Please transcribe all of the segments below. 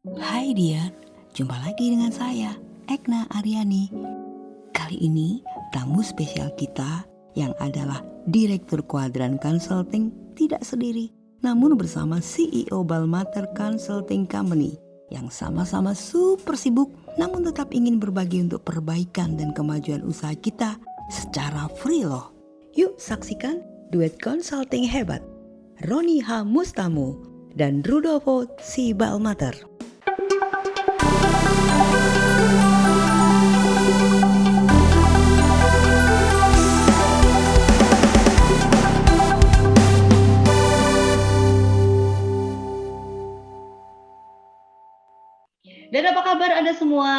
Hai Dian, jumpa lagi dengan saya, Ekna Aryani. Kali ini tamu spesial kita yang adalah Direktur Quadrant Consulting tidak sendiri, namun bersama CEO Balmater Consulting Company yang sama-sama super sibuk namun tetap ingin berbagi untuk perbaikan dan kemajuan usaha kita secara free loh. Yuk saksikan duet consulting hebat Roni H. Mustamu dan Rudolfo C. Balmater. Dan apa kabar Anda semua?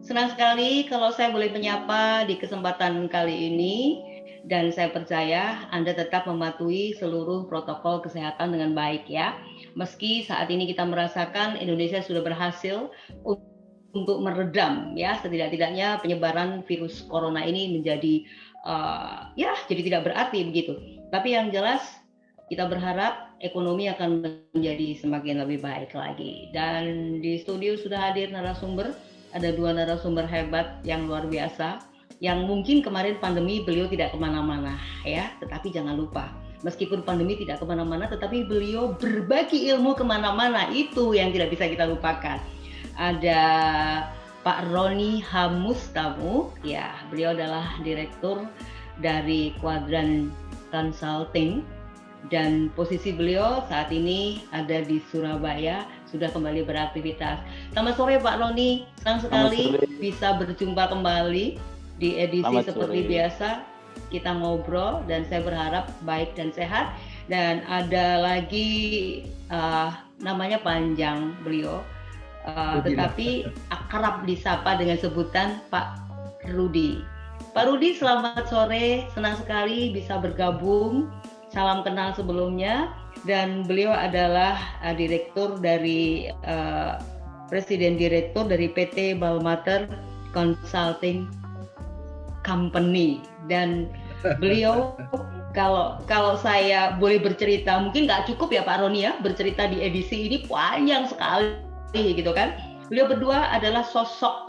Senang sekali kalau saya boleh menyapa di kesempatan kali ini dan saya percaya Anda tetap mematuhi seluruh protokol kesehatan dengan baik ya. Meski saat ini kita merasakan Indonesia sudah berhasil untuk meredam ya setidak-tidaknya penyebaran virus corona ini menjadi jadi tidak berarti begitu. Tapi yang jelas kita berharap ekonomi akan menjadi semakin lebih baik lagi. Dan di studio sudah hadir narasumber, ada 2 narasumber hebat yang luar biasa, yang mungkin kemarin pandemi beliau tidak kemana-mana ya, tetapi jangan lupa, meskipun pandemi tidak kemana-mana, tetapi beliau berbagi ilmu kemana-mana, itu yang tidak bisa kita lupakan. Ada Pak Roni H. Mustamu, ya beliau adalah direktur dari Quadrant Consulting, dan posisi beliau saat ini ada di Surabaya, sudah kembali beraktivitas. Selamat sore Pak Roni, senang sekali bisa berjumpa kembali di edisi seperti biasa. Kita ngobrol dan saya berharap baik dan sehat. Dan ada lagi namanya panjang beliau, tetapi akrab disapa dengan sebutan Pak Rudi. Pak Rudi, selamat sore, senang sekali bisa bergabung. Salam kenal sebelumnya, dan beliau adalah direktur dari presiden direktur dari PT Balmater Consulting Company. Dan beliau kalau saya boleh bercerita, mungkin nggak cukup ya Pak Roni ya bercerita di edisi ini, panjang sekali gitu kan. Beliau berdua adalah sosok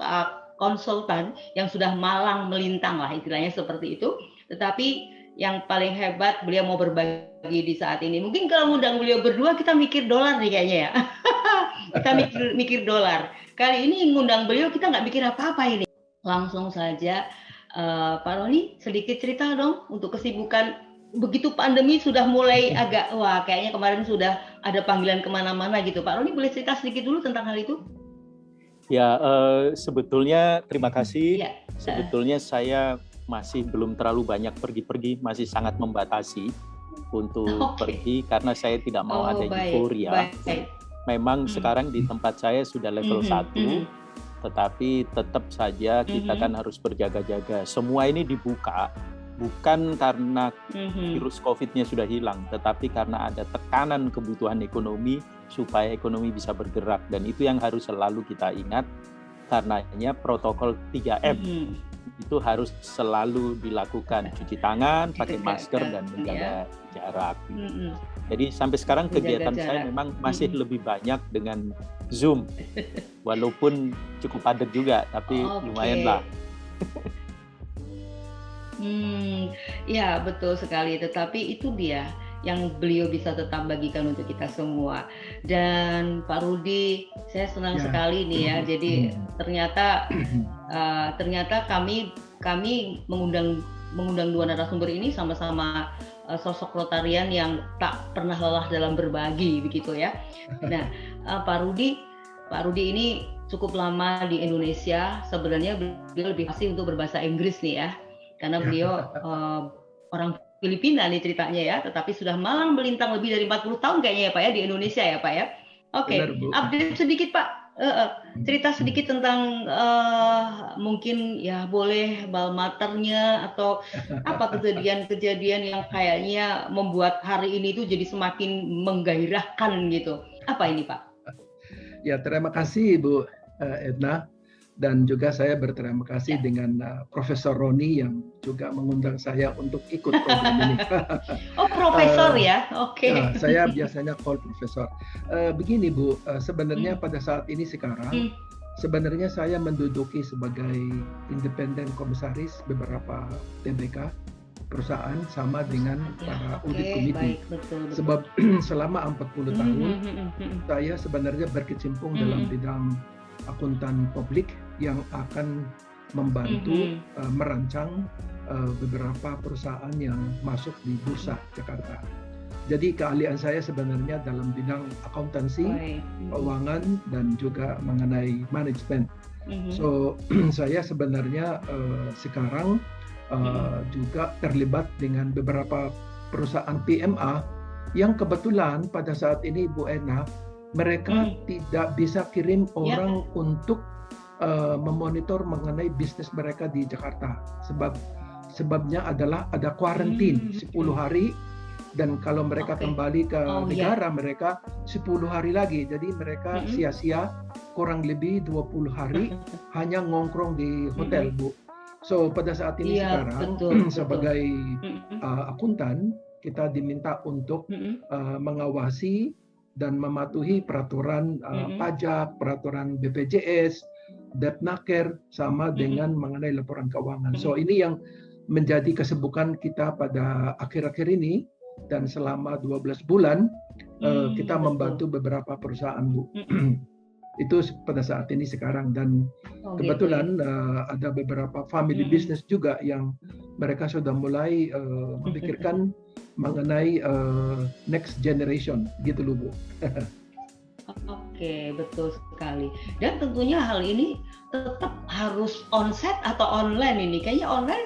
konsultan yang sudah malang melintang lah istilahnya seperti itu, tetapi yang paling hebat beliau mau berbagi di saat ini. Mungkin kalau ngundang beliau berdua kita mikir dolar nih kayaknya ya. Kita mikir dolar. Kali ini ngundang beliau kita nggak mikir apa-apa ini. Langsung saja Pak Roni sedikit cerita dong untuk kesibukan. Begitu pandemi sudah mulai agak, kayaknya kemarin sudah ada panggilan kemana-mana gitu. Pak Roni boleh cerita sedikit dulu tentang hal itu? Ya, sebetulnya terima kasih. Sebetulnya saya masih belum terlalu banyak pergi-pergi, masih sangat membatasi untuk pergi karena saya tidak mau ada euforia. Memang sekarang di tempat saya sudah level 1, tetapi tetap saja kita kan harus berjaga-jaga. Semua ini dibuka bukan karena virus COVID-nya sudah hilang, tetapi karena ada tekanan kebutuhan ekonomi supaya ekonomi bisa bergerak, dan itu yang harus selalu kita ingat. Karenanya protokol 3M itu harus selalu dilakukan, cuci tangan, pakai masker, dan menjaga jarak. Jadi sampai sekarang kegiatan saya memang masih lebih banyak dengan Zoom, walaupun cukup padat juga, tapi lumayan lah. Ya betul sekali, tetapi itu dia yang beliau bisa tetap bagikan untuk kita semua. Dan Pak Rudi, saya senang sekali nih ya. Jadi ternyata kami mengundang 2 narasumber ini sama-sama sosok Rotarian yang tak pernah lelah dalam berbagi begitu ya. Nah, Pak Rudi ini cukup lama di Indonesia. Sebenarnya beliau lebih fasih untuk berbahasa Inggris nih ya, karena beliau orang Filipina nih ceritanya ya, tetapi sudah malang melintang lebih dari 40 tahun kayaknya ya Pak ya di Indonesia ya Pak ya. Oke, update sedikit Pak, cerita sedikit tentang mungkin ya boleh Balmaternya atau apa kejadian-kejadian yang kayaknya membuat hari ini tuh jadi semakin menggairahkan gitu. Apa ini Pak? Ya, terima kasih Ibu Edna. Dan juga saya berterima kasih dengan Profesor Roni yang juga mengundang saya untuk ikut program ini. Oh, Profesor ya, oke. Ya, saya biasanya call Profesor. Begini Bu, sebenarnya pada saat ini sekarang, sebenarnya saya menduduki sebagai independen komisaris beberapa TBK perusahaan sama dengan para audit committee. Betul. Sebab selama 40 tahun saya sebenarnya berkecimpung dalam bidang akuntan publik yang akan membantu merancang beberapa perusahaan yang masuk di Bursa Jakarta. Jadi keahlian saya sebenarnya dalam bidang akuntansi, keuangan, dan juga mengenai manajemen. So saya sebenarnya sekarang juga terlibat dengan beberapa perusahaan PMA yang kebetulan pada saat ini Bu Ena, mereka tidak bisa kirim orang untuk memonitor mengenai bisnis mereka di Jakarta. Sebabnya adalah ada kuarantin 10 hari, dan kalau mereka kembali ke negara mereka 10 hari lagi. Jadi mereka sia-sia kurang lebih 20 hari hanya ngongkrong di hotel, Bu. So pada saat ini sekarang sebagai akuntan kita diminta untuk mengawasi dan mematuhi peraturan pajak, peraturan BPJS, Depnaker, sama dengan mengenai laporan keuangan. So ini yang menjadi kesibukan kita pada akhir-akhir ini, dan selama 12 bulan kita membantu beberapa perusahaan, Bu. Itu pada saat ini sekarang, dan kebetulan ada beberapa family business juga yang mereka sudah mulai memikirkan mengenai next generation gitu loh, Bu. Oke, betul sekali. Dan tentunya hal ini tetap harus onsite atau online ini. Kayaknya online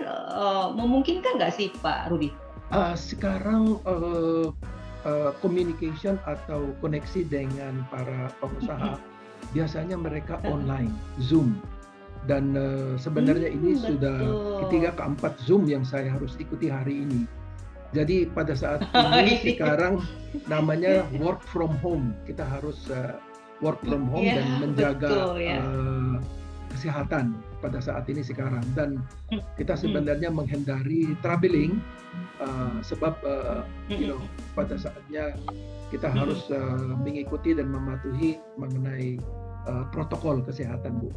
memungkinkan nggak sih Pak Rudi? Sekarang communication atau koneksi dengan para pengusaha biasanya mereka online, Zoom. Dan sebenarnya ini sudah ketiga keempat Zoom yang saya harus ikuti hari ini. Jadi pada saat ini sekarang namanya work from home. Kita harus work from home dan menjaga kesehatan pada saat ini sekarang. Dan kita sebenarnya menghindari traveling sebab pada saatnya kita harus mengikuti dan mematuhi mengenai protokol kesehatan, Bu.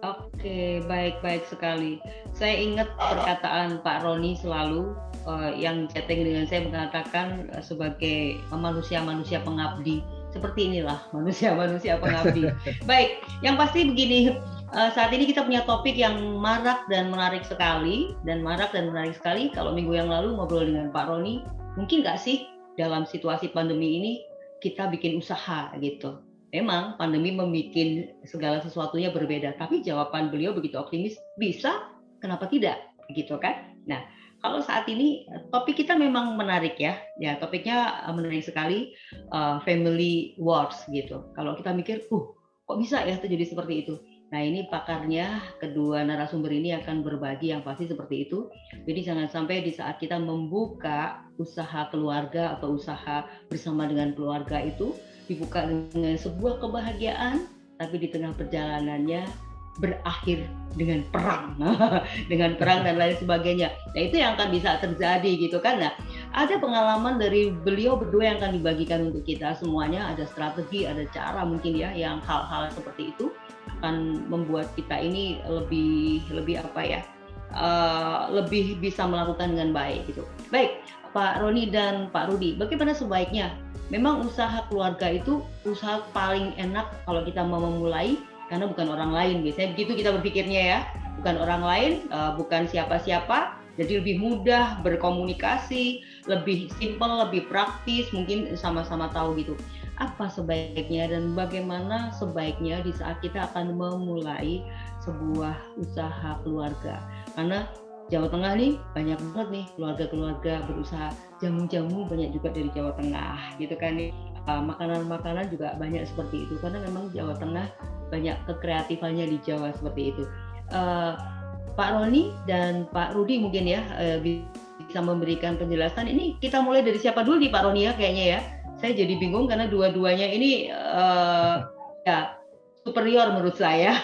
Oke, baik sekali. Saya ingat perkataan Pak Roni selalu yang chatting dengan saya mengatakan sebagai manusia-manusia pengabdi. Seperti inilah manusia-manusia pengabdi. Baik, yang pasti begini, saat ini kita punya topik yang marak dan menarik sekali. Kalau minggu yang lalu ngobrol dengan Pak Roni, mungkin nggak sih dalam situasi pandemi ini kita bikin usaha gitu. Memang pandemi membuat segala sesuatunya berbeda, tapi jawaban beliau begitu optimis, bisa, kenapa tidak, gitu kan? Nah, kalau saat ini topik kita memang menarik ya topiknya menarik sekali, family wars gitu. Kalau kita mikir, kok bisa ya terjadi seperti itu? Nah, ini pakarnya, kedua narasumber ini akan berbagi yang pasti seperti itu. Jadi jangan sampai di saat kita membuka usaha keluarga atau usaha bersama dengan keluarga itu dibuka dengan sebuah kebahagiaan, tapi di tengah perjalanannya berakhir dengan perang, dan lain sebagainya. Nah, itu yang akan bisa terjadi gitu kan. Nah, ada pengalaman dari beliau berdua yang akan dibagikan untuk kita semuanya. Ada strategi, ada cara mungkin ya, yang hal-hal seperti itu akan membuat kita ini lebih lebih bisa melakukan dengan baik gitu. Baik, Pak Roni dan Pak Rudi, bagaimana sebaiknya? Memang usaha keluarga itu usaha paling enak kalau kita mau memulai, karena bukan orang lain. Biasanya begitu kita berpikirnya ya, bukan orang lain, bukan siapa-siapa, jadi lebih mudah berkomunikasi, lebih simpel, lebih praktis, mungkin sama-sama tahu gitu. Apa sebaiknya dan bagaimana sebaiknya di saat kita akan memulai sebuah usaha keluarga? Karena Jawa Tengah nih banyak banget nih keluarga-keluarga berusaha, jamu-jamu banyak juga dari Jawa Tengah gitu kan nih. Makanan-makanan juga banyak seperti itu, karena memang Jawa Tengah banyak kekreatifannya di Jawa seperti itu. Pak Roni dan Pak Rudi mungkin ya bisa memberikan penjelasan. Ini kita mulai dari siapa dulu nih Pak Roni ya kayaknya ya. Saya jadi bingung karena dua-duanya ini superior menurut saya.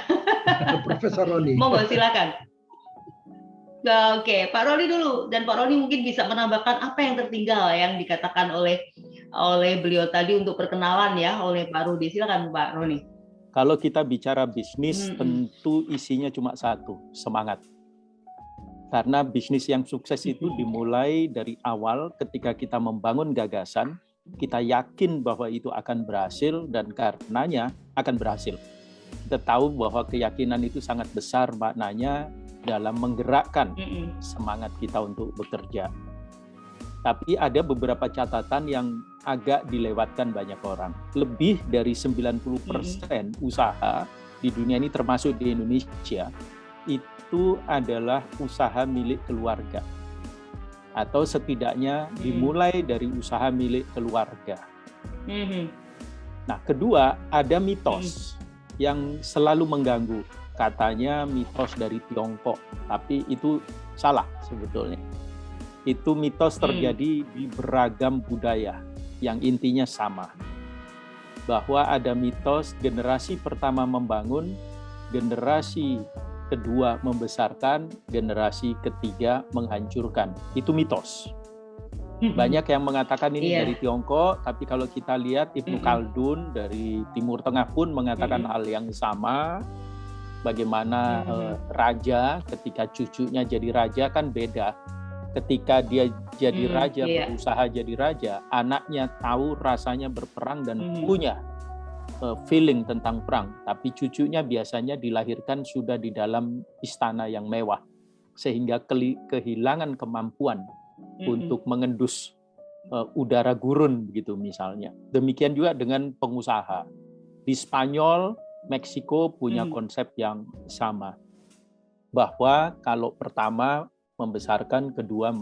Profesor Roni. Monggo silakan. Oke, Pak Roni dulu, dan Pak Roni mungkin bisa menambahkan apa yang tertinggal yang dikatakan oleh beliau tadi untuk perkenalan ya oleh Pak Rudi. Silakan Pak Roni. Kalau kita bicara bisnis, tentu isinya cuma satu, semangat. Karena bisnis yang sukses itu dimulai dari awal ketika kita membangun gagasan, kita yakin bahwa itu akan berhasil dan karenanya akan berhasil. Kita tahu bahwa keyakinan itu sangat besar maknanya dalam menggerakkan semangat kita untuk bekerja. Tapi ada beberapa catatan yang agak dilewatkan banyak orang. Lebih dari 90% usaha di dunia ini termasuk di Indonesia itu adalah usaha milik keluarga. Atau setidaknya dimulai dari usaha milik keluarga. Nah, kedua, ada mitos yang selalu mengganggu. Katanya mitos dari Tiongkok, tapi itu salah sebetulnya. Itu mitos terjadi di beragam budaya yang intinya sama. Bahwa ada mitos generasi pertama membangun, generasi kedua membesarkan, generasi ketiga menghancurkan. Itu mitos. Banyak yang mengatakan ini dari Tiongkok, tapi kalau kita lihat Ibnu Khaldun dari Timur Tengah pun mengatakan hal yang sama. Bagaimana raja ketika cucunya jadi raja kan beda. Ketika dia jadi raja, berusaha jadi raja, anaknya tahu rasanya berperang dan punya feeling tentang perang. Tapi cucunya biasanya dilahirkan sudah di dalam istana yang mewah. Sehingga kehilangan kemampuan untuk mengendus udara gurun begitu misalnya. Demikian juga dengan pengusaha. Di Spanyol, Meksiko punya konsep yang sama. Bahwa kalau pertama membesarkan, kedua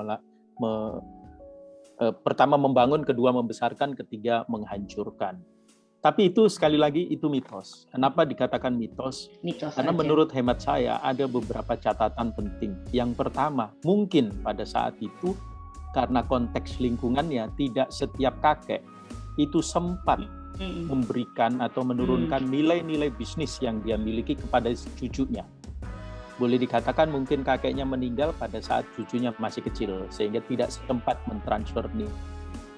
pertama membangun, kedua membesarkan, ketiga menghancurkan. Tapi itu sekali lagi itu mitos. Kenapa dikatakan mitos? Karena menurut hemat saya ada beberapa catatan penting. Yang pertama, mungkin pada saat itu karena konteks lingkungannya tidak setiap kakek itu sempat memberikan atau menurunkan nilai-nilai bisnis yang dia miliki kepada cucunya. Boleh dikatakan mungkin kakeknya meninggal pada saat cucunya masih kecil, sehingga tidak sempat mentransfer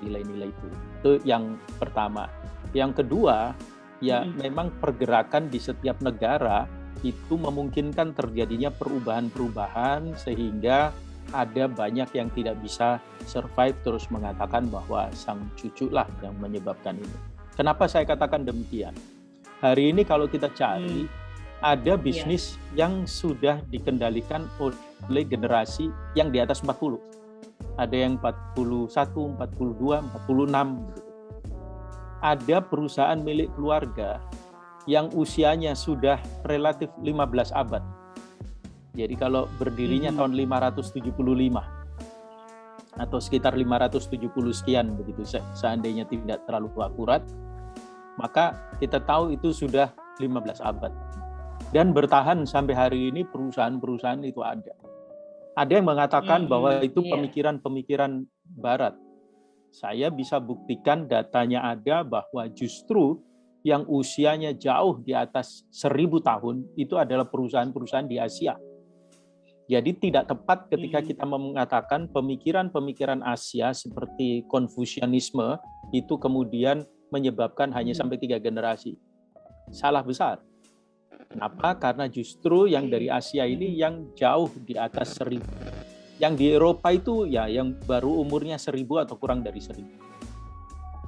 nilai-nilai itu. Itu yang pertama. Yang kedua, ya memang pergerakan di setiap negara itu memungkinkan terjadinya perubahan-perubahan sehingga ada banyak yang tidak bisa survive terus mengatakan bahwa sang cucu lah yang menyebabkan ini. Kenapa saya katakan demikian? Hari ini kalau kita cari, ada bisnis yang sudah dikendalikan oleh generasi yang di atas 40. Ada yang 41, 42, 46. Ada perusahaan milik keluarga yang usianya sudah relatif 15 abad. Jadi kalau berdirinya tahun 575 atau sekitar 570 sekian begitu, seandainya tidak terlalu akurat, maka kita tahu itu sudah 15 abad. Dan bertahan sampai hari ini perusahaan-perusahaan itu ada. Ada yang mengatakan bahwa itu pemikiran-pemikiran barat. Saya bisa buktikan datanya ada bahwa justru yang usianya jauh di atas 1000 tahun itu adalah perusahaan-perusahaan di Asia. Jadi tidak tepat ketika kita mengatakan pemikiran-pemikiran Asia seperti Konfusianisme itu kemudian menyebabkan hanya sampai 3 generasi. Salah besar. Kenapa? Karena justru yang dari Asia ini yang jauh di atas 1000. Yang di Eropa itu ya yang baru umurnya 1000 atau kurang dari 1000.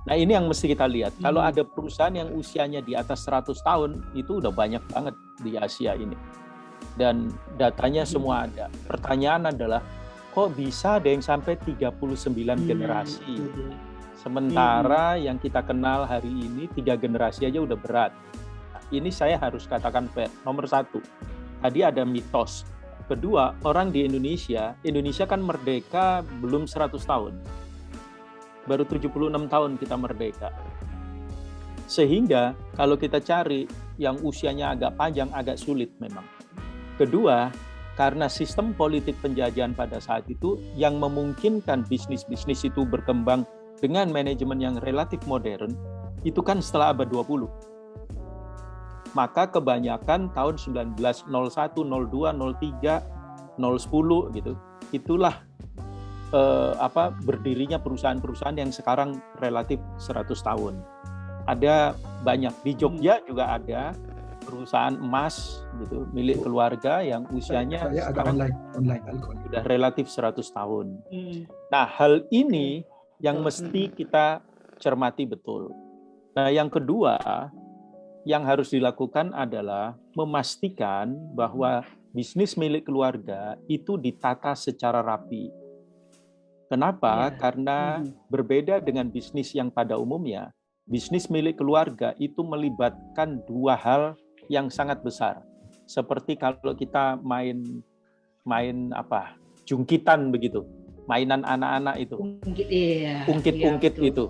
Nah ini yang mesti kita lihat. Kalau ada perusahaan yang usianya di atas 100 tahun, itu udah banyak banget di Asia ini. Dan datanya semua ada. Pertanyaan adalah, kok bisa ada yang sampai 39 generasi? Sementara yang kita kenal hari ini 3 generasi aja udah berat. Ini saya harus katakan fair. Nomor 1, tadi ada mitos. Kedua, orang di Indonesia kan merdeka belum 100 tahun. Baru 76 tahun kita merdeka. Sehingga kalau kita cari yang usianya agak panjang, agak sulit memang. Kedua, karena sistem politik penjajahan pada saat itu yang memungkinkan bisnis-bisnis itu berkembang dengan manajemen yang relatif modern, itu kan setelah abad 20. Maka kebanyakan tahun 1901, 02, 03, 010 gitu. Itulah berdirinya perusahaan-perusahaan yang sekarang relatif 100 tahun. Ada banyak di Jogja juga ada perusahaan emas gitu milik keluarga yang usianya sekarang online sudah relatif 100 tahun. Nah, hal ini yang mesti kita cermati betul. Nah, yang kedua yang harus dilakukan adalah memastikan bahwa bisnis milik keluarga itu ditata secara rapi. Kenapa? Karena berbeda dengan bisnis yang pada umumnya, bisnis milik keluarga itu melibatkan dua hal yang sangat besar. Seperti kalau kita main jungkitan begitu. Mainan anak-anak itu. Ungkit-ungkit itu.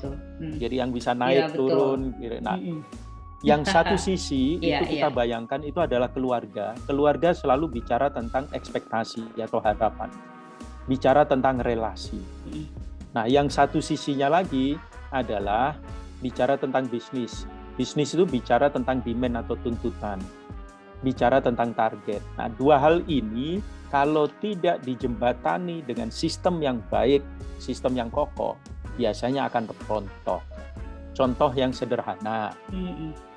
Jadi yang bisa naik, turun. Nah, yang satu sisi itu kita bayangkan itu adalah keluarga. Keluarga selalu bicara tentang ekspektasi atau harapan. Bicara tentang relasi. Nah, yang satu sisinya lagi adalah bicara tentang bisnis. Bisnis itu bicara tentang demand atau tuntutan. Bicara tentang target. Nah, dua hal ini kalau tidak dijembatani dengan sistem yang baik, sistem yang kokoh, biasanya akan rontok. Contoh yang sederhana.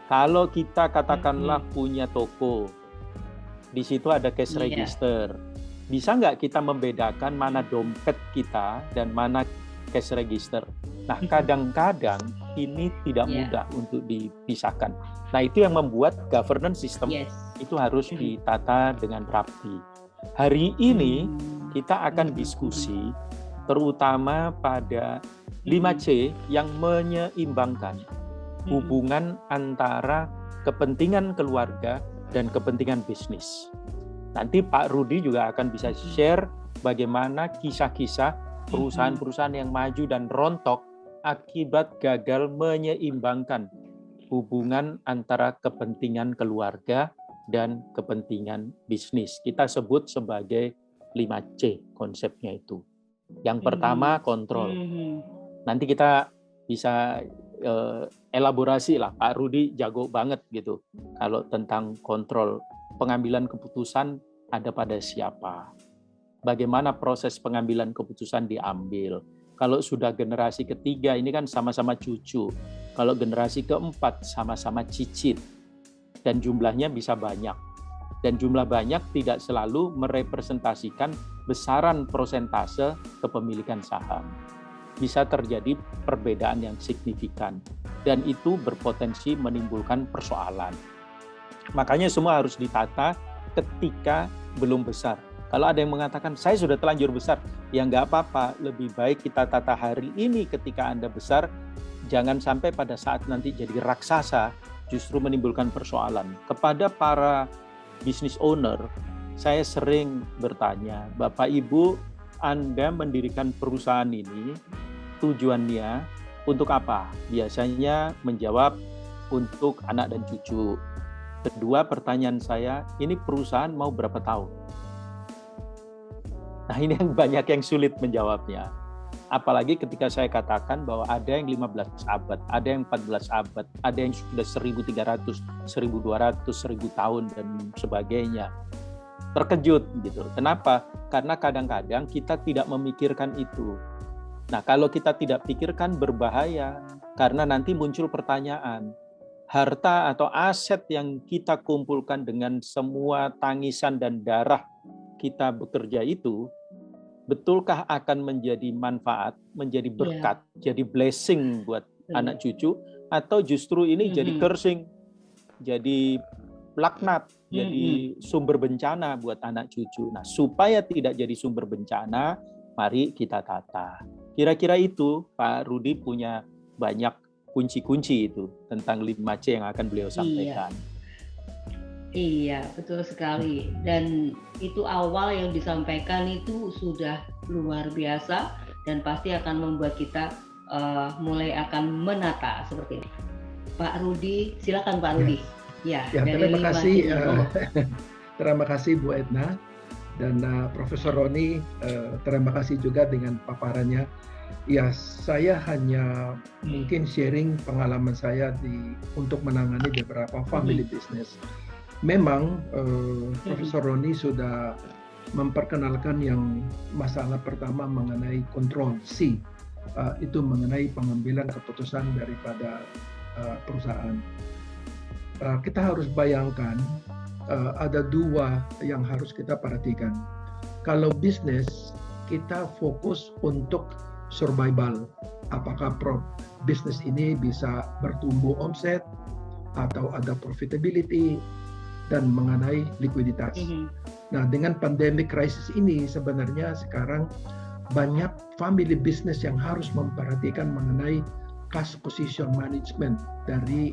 Kalau kita katakanlah punya toko, di situ ada cash register. Bisa nggak kita membedakan mana dompet kita dan mana cash register? Nah, kadang-kadang ini tidak mudah untuk dipisahkan. Nah, itu yang membuat governance system itu harus ditata dengan rapi. Hari ini kita akan diskusi terutama pada 5C yang menyeimbangkan hubungan antara kepentingan keluarga dan kepentingan bisnis. Nanti Pak Rudi juga akan bisa share bagaimana kisah-kisah perusahaan-perusahaan yang maju dan rontok akibat gagal menyeimbangkan hubungan antara kepentingan keluarga dan kepentingan bisnis. Kita sebut sebagai 5C konsepnya itu. Yang pertama kontrol. Nanti kita bisa elaborasi lah, Pak Rudi jago banget gitu. Kalau tentang kontrol, pengambilan keputusan ada pada siapa? Bagaimana proses pengambilan keputusan diambil? Kalau sudah generasi ketiga, ini kan sama-sama cucu. Kalau generasi keempat, sama-sama cicit. Dan jumlahnya bisa banyak. Dan jumlah banyak tidak selalu merepresentasikan besaran persentase kepemilikan saham. Bisa terjadi perbedaan yang signifikan. Dan itu berpotensi menimbulkan persoalan. Makanya semua harus ditata ketika belum besar. Kalau ada yang mengatakan, saya sudah telanjur besar, ya nggak apa-apa, lebih baik kita tata hari ini ketika Anda besar, jangan sampai pada saat nanti jadi raksasa, justru menimbulkan persoalan. Kepada para business owner, saya sering bertanya, Bapak Ibu, Anda mendirikan perusahaan ini, tujuannya untuk apa? Biasanya menjawab untuk anak dan cucu. Kedua, pertanyaan saya, ini perusahaan mau berapa tahun? Nah, ini yang banyak yang sulit menjawabnya. Apalagi ketika saya katakan bahwa ada yang 15 abad, ada yang 14 abad, ada yang sudah 1.300, 1.200, 1.000 tahun, dan sebagainya. Terkejut gitu. Kenapa? Karena kadang-kadang kita tidak memikirkan itu. Nah, kalau kita tidak pikirkan berbahaya, karena nanti muncul pertanyaan, harta atau aset yang kita kumpulkan dengan semua tangisan dan darah kita bekerja itu, betulkah akan menjadi manfaat, menjadi berkat, jadi blessing buat anak cucu, atau justru ini jadi cursing, jadi laknat, jadi sumber bencana buat anak cucu. Nah, supaya tidak jadi sumber bencana, mari kita tata. Kira-kira itu Pak Rudi punya banyak kunci-kunci itu tentang 5C yang akan beliau sampaikan. Iya, betul sekali. Dan itu awal yang disampaikan itu sudah luar biasa dan pasti akan membuat kita mulai akan menata seperti ini. Pak Rudi, silakan Pak Rudi. Ya, terima kasih Bu Edna. Dan Profesor Roni, terima kasih juga dengan paparannya. Ya, saya hanya mungkin sharing pengalaman saya untuk menangani beberapa family business. Memang Profesor Roni sudah memperkenalkan yang masalah pertama mengenai kontrol C, itu mengenai pengambilan keputusan daripada perusahaan. Kita harus bayangkan ada dua yang harus kita perhatikan. Kalau bisnis, kita fokus untuk survival. Apakah bisnis ini bisa bertumbuh omset atau ada profitability dan mengenai likuiditas. Nah, dengan pandemic crisis ini sebenarnya sekarang banyak family business yang harus memperhatikan mengenai cash position management dari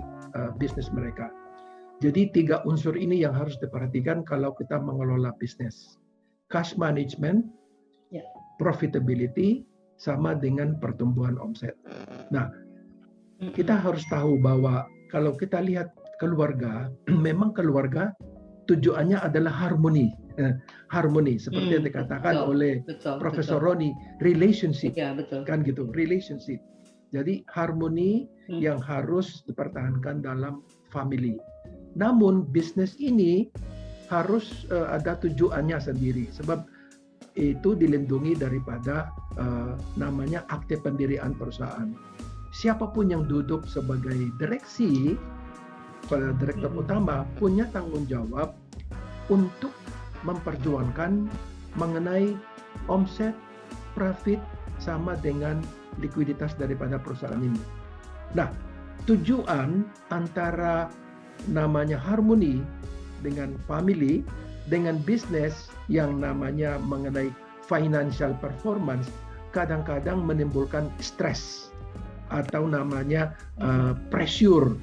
bisnis mereka. Jadi 3 unsur ini yang harus diperhatikan kalau kita mengelola bisnis. Cash management, profitability, sama dengan pertumbuhan omset. Nah, kita harus tahu bahwa kalau kita lihat keluarga, memang keluarga tujuannya adalah harmoni. Harmoni, seperti yang dikatakan oleh Profesor Roni, relationship. Ya, betul. Kan gitu, relationship. Jadi harmoni yang harus dipertahankan dalam family. Namun bisnis ini harus ada tujuannya sendiri, sebab itu dilindungi daripada namanya akte pendirian perusahaan. Siapapun yang duduk sebagai direksi, direktur utama punya tanggung jawab untuk memperjuangkan mengenai omset, profit, sama dengan likuiditas daripada perusahaan ini. Nah, tujuan antara namanya harmoni dengan family, dengan bisnis yang namanya mengenai financial performance, kadang-kadang menimbulkan stres atau namanya pressure.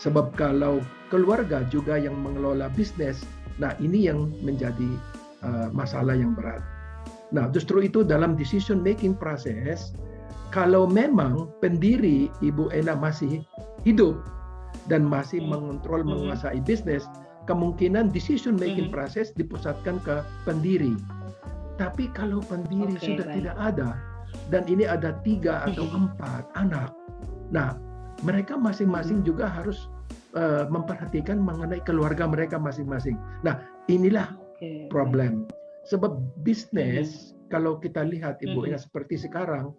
Sebab kalau keluarga juga yang mengelola bisnis, nah ini yang menjadi masalah yang berat. Nah, justru itu dalam decision making process, kalau memang pendiri Ibu Ena masih hidup dan masih mengontrol, menguasai bisnis, kemungkinan decision making process dipusatkan ke pendiri. Tapi kalau pendiri sudah tidak ada, dan ini ada 3 atau 4 anak, nah mereka masing-masing juga harus memperhatikan mengenai keluarga mereka masing-masing. Nah, inilah problem. Sebab bisnis, kalau kita lihat Ibu Ena seperti sekarang,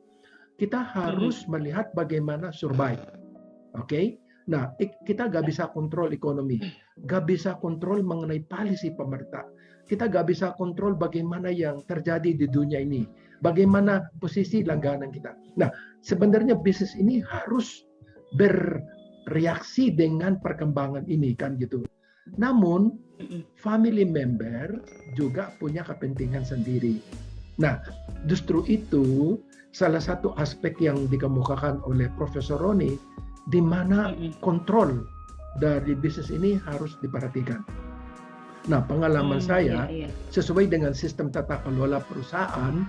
kita harus melihat bagaimana survive. Nah, kita gak bisa kontrol ekonomi, gak bisa kontrol mengenai policy pemerintah, kita gak bisa kontrol bagaimana yang terjadi di dunia ini, bagaimana posisi langganan kita. Nah, sebenarnya bisnis ini harus bereaksi dengan perkembangan ini, kan gitu. Namun, family member juga punya kepentingan sendiri. Nah, justru itu salah satu aspek yang dikemukakan oleh Profesor Roni, di mana kontrol dari bisnis ini harus diperhatikan. Nah, pengalaman saya sesuai dengan sistem tata kelola perusahaan,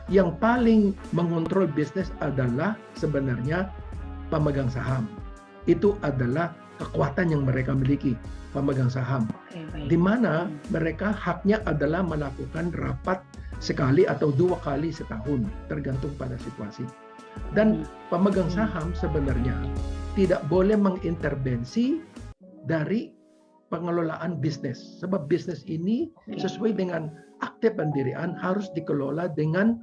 yang paling mengontrol bisnis adalah sebenarnya pemegang saham. Itu adalah kekuatan yang mereka miliki, pemegang saham. Di mana mereka haknya adalah melakukan rapat sekali atau 2 kali setahun, tergantung pada situasi. Dan pemegang saham sebenarnya tidak boleh mengintervensi dari pengelolaan bisnis. Sebab bisnis ini sesuai dengan akte pendirian harus dikelola dengan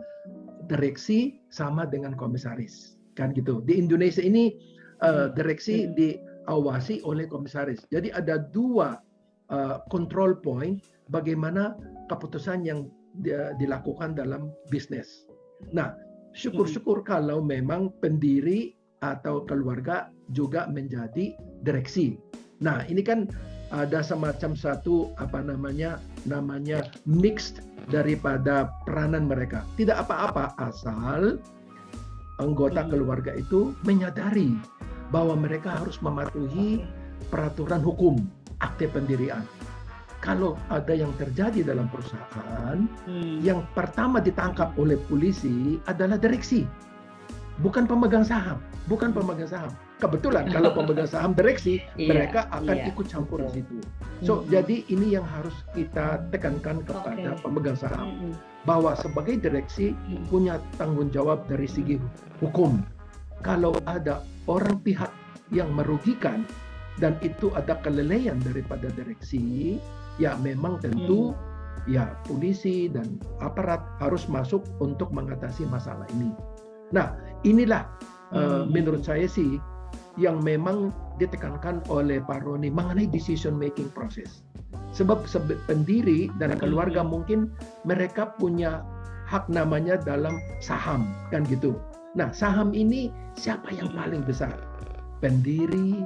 direksi sama dengan komisaris. Kan gitu. Di Indonesia ini direksi diawasi oleh komisaris. Jadi ada 2 control point bagaimana keputusan yang dilakukan dalam bisnis. Nah, syukur-syukur kalau memang pendiri atau keluarga juga menjadi direksi. Nah, ini kan ada semacam satu namanya mixed daripada peranan mereka. Tidak apa-apa asal anggota keluarga itu menyadari bahwa mereka harus mematuhi peraturan hukum akte pendirian. Kalau ada yang terjadi dalam perusahaan, yang pertama ditangkap oleh polisi adalah direksi, bukan pemegang saham. kebetulan kalau pemegang saham direksi, mereka akan ikut campur di situ. So, jadi ini yang harus kita tekankan kepada pemegang saham, bahwa sebagai direksi punya tanggung jawab dari segi hukum. Kalau ada orang pihak yang merugikan dan itu ada kelalaian daripada direksi, ya memang tentu ya polisi dan aparat harus masuk untuk mengatasi masalah ini. Nah, inilah menurut saya sih yang memang ditekankan oleh Pak Roni mengenai decision making process. Sebab pendiri dan keluarga mungkin mereka punya hak namanya dalam saham, kan gitu. Nah, saham ini siapa yang paling besar? Pendiri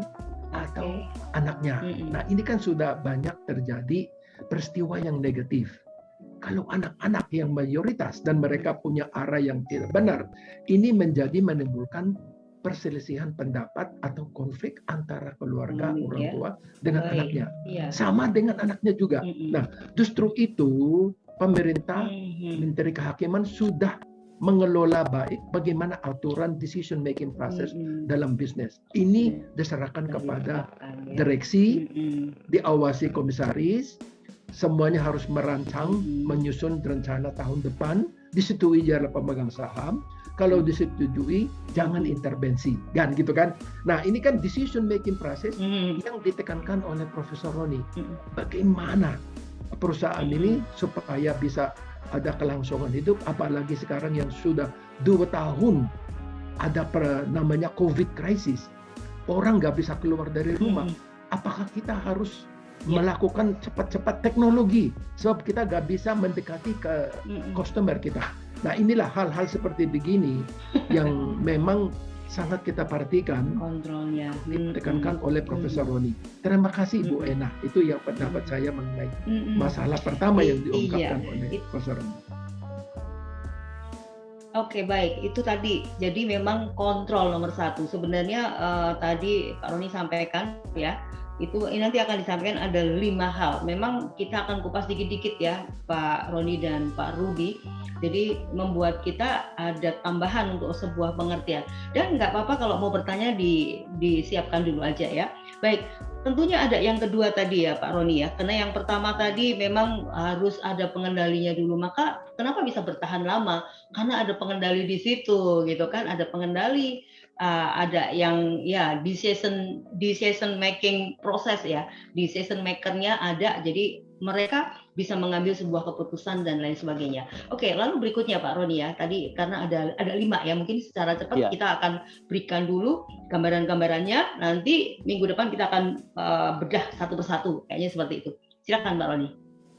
atau anaknya? Nah, ini kan sudah banyak terjadi peristiwa yang negatif. Kalau anak-anak yang mayoritas dan mereka punya arah yang tidak benar, ini menimbulkan perselisihan pendapat atau konflik antara keluarga orang tua dengan anaknya. Sama dengan anaknya juga. Nah, justru itu pemerintah, Menteri Kehakiman sudah mengelola baik bagaimana aturan decision making process dalam bisnis. Ini diserahkan kepada direksi, diawasi komisaris, semuanya harus merancang, menyusun rencana tahun depan, disetujui oleh pemegang saham. Kalau disetujui, jangan intervensi, kan gitu kan? Nah, ini kan decision making process yang ditekankan oleh Profesor Roni. Bagaimana perusahaan ini supaya bisa ada kelangsungan hidup, apalagi sekarang yang sudah 2 tahun ada namanya COVID crisis. Orang nggak bisa keluar dari rumah. Apakah kita harus melakukan cepat-cepat teknologi sebab kita nggak bisa mendekati ke customer kita. Nah, inilah hal-hal seperti begini yang memang sangat kita perhatikan, kontrolnya ditekankan oleh Profesor Roni. Terima kasih Bu Ena. Itu yang pendapat saya mengenai masalah pertama yang diungkapkan oleh Profesor Roni. Oke, baik. Itu tadi. Jadi memang kontrol nomor 1. Sebenarnya tadi Pak Roni sampaikan ya, itu nanti akan disampaikan ada 5 hal. Memang kita akan kupas dikit-dikit ya, Pak Roni dan Pak Rudi. Jadi membuat kita ada tambahan untuk sebuah pengertian. Dan nggak apa-apa kalau mau bertanya disiapkan dulu aja ya. Baik, tentunya ada yang kedua tadi ya Pak Roni ya. Karena yang pertama tadi memang harus ada pengendalinya dulu. Maka kenapa bisa bertahan lama? Karena ada pengendali di situ gitu kan. Ada pengendali. Ada yang ya decision making proses ya, decision makernya ada, jadi mereka bisa mengambil sebuah keputusan dan lain sebagainya. Oke, lalu berikutnya Pak Roni ya, tadi karena ada 5 ya, mungkin secara cepat kita akan berikan dulu gambaran-gambarannya, nanti minggu depan kita akan bedah satu persatu, kayaknya seperti itu. Silakan Pak Roni.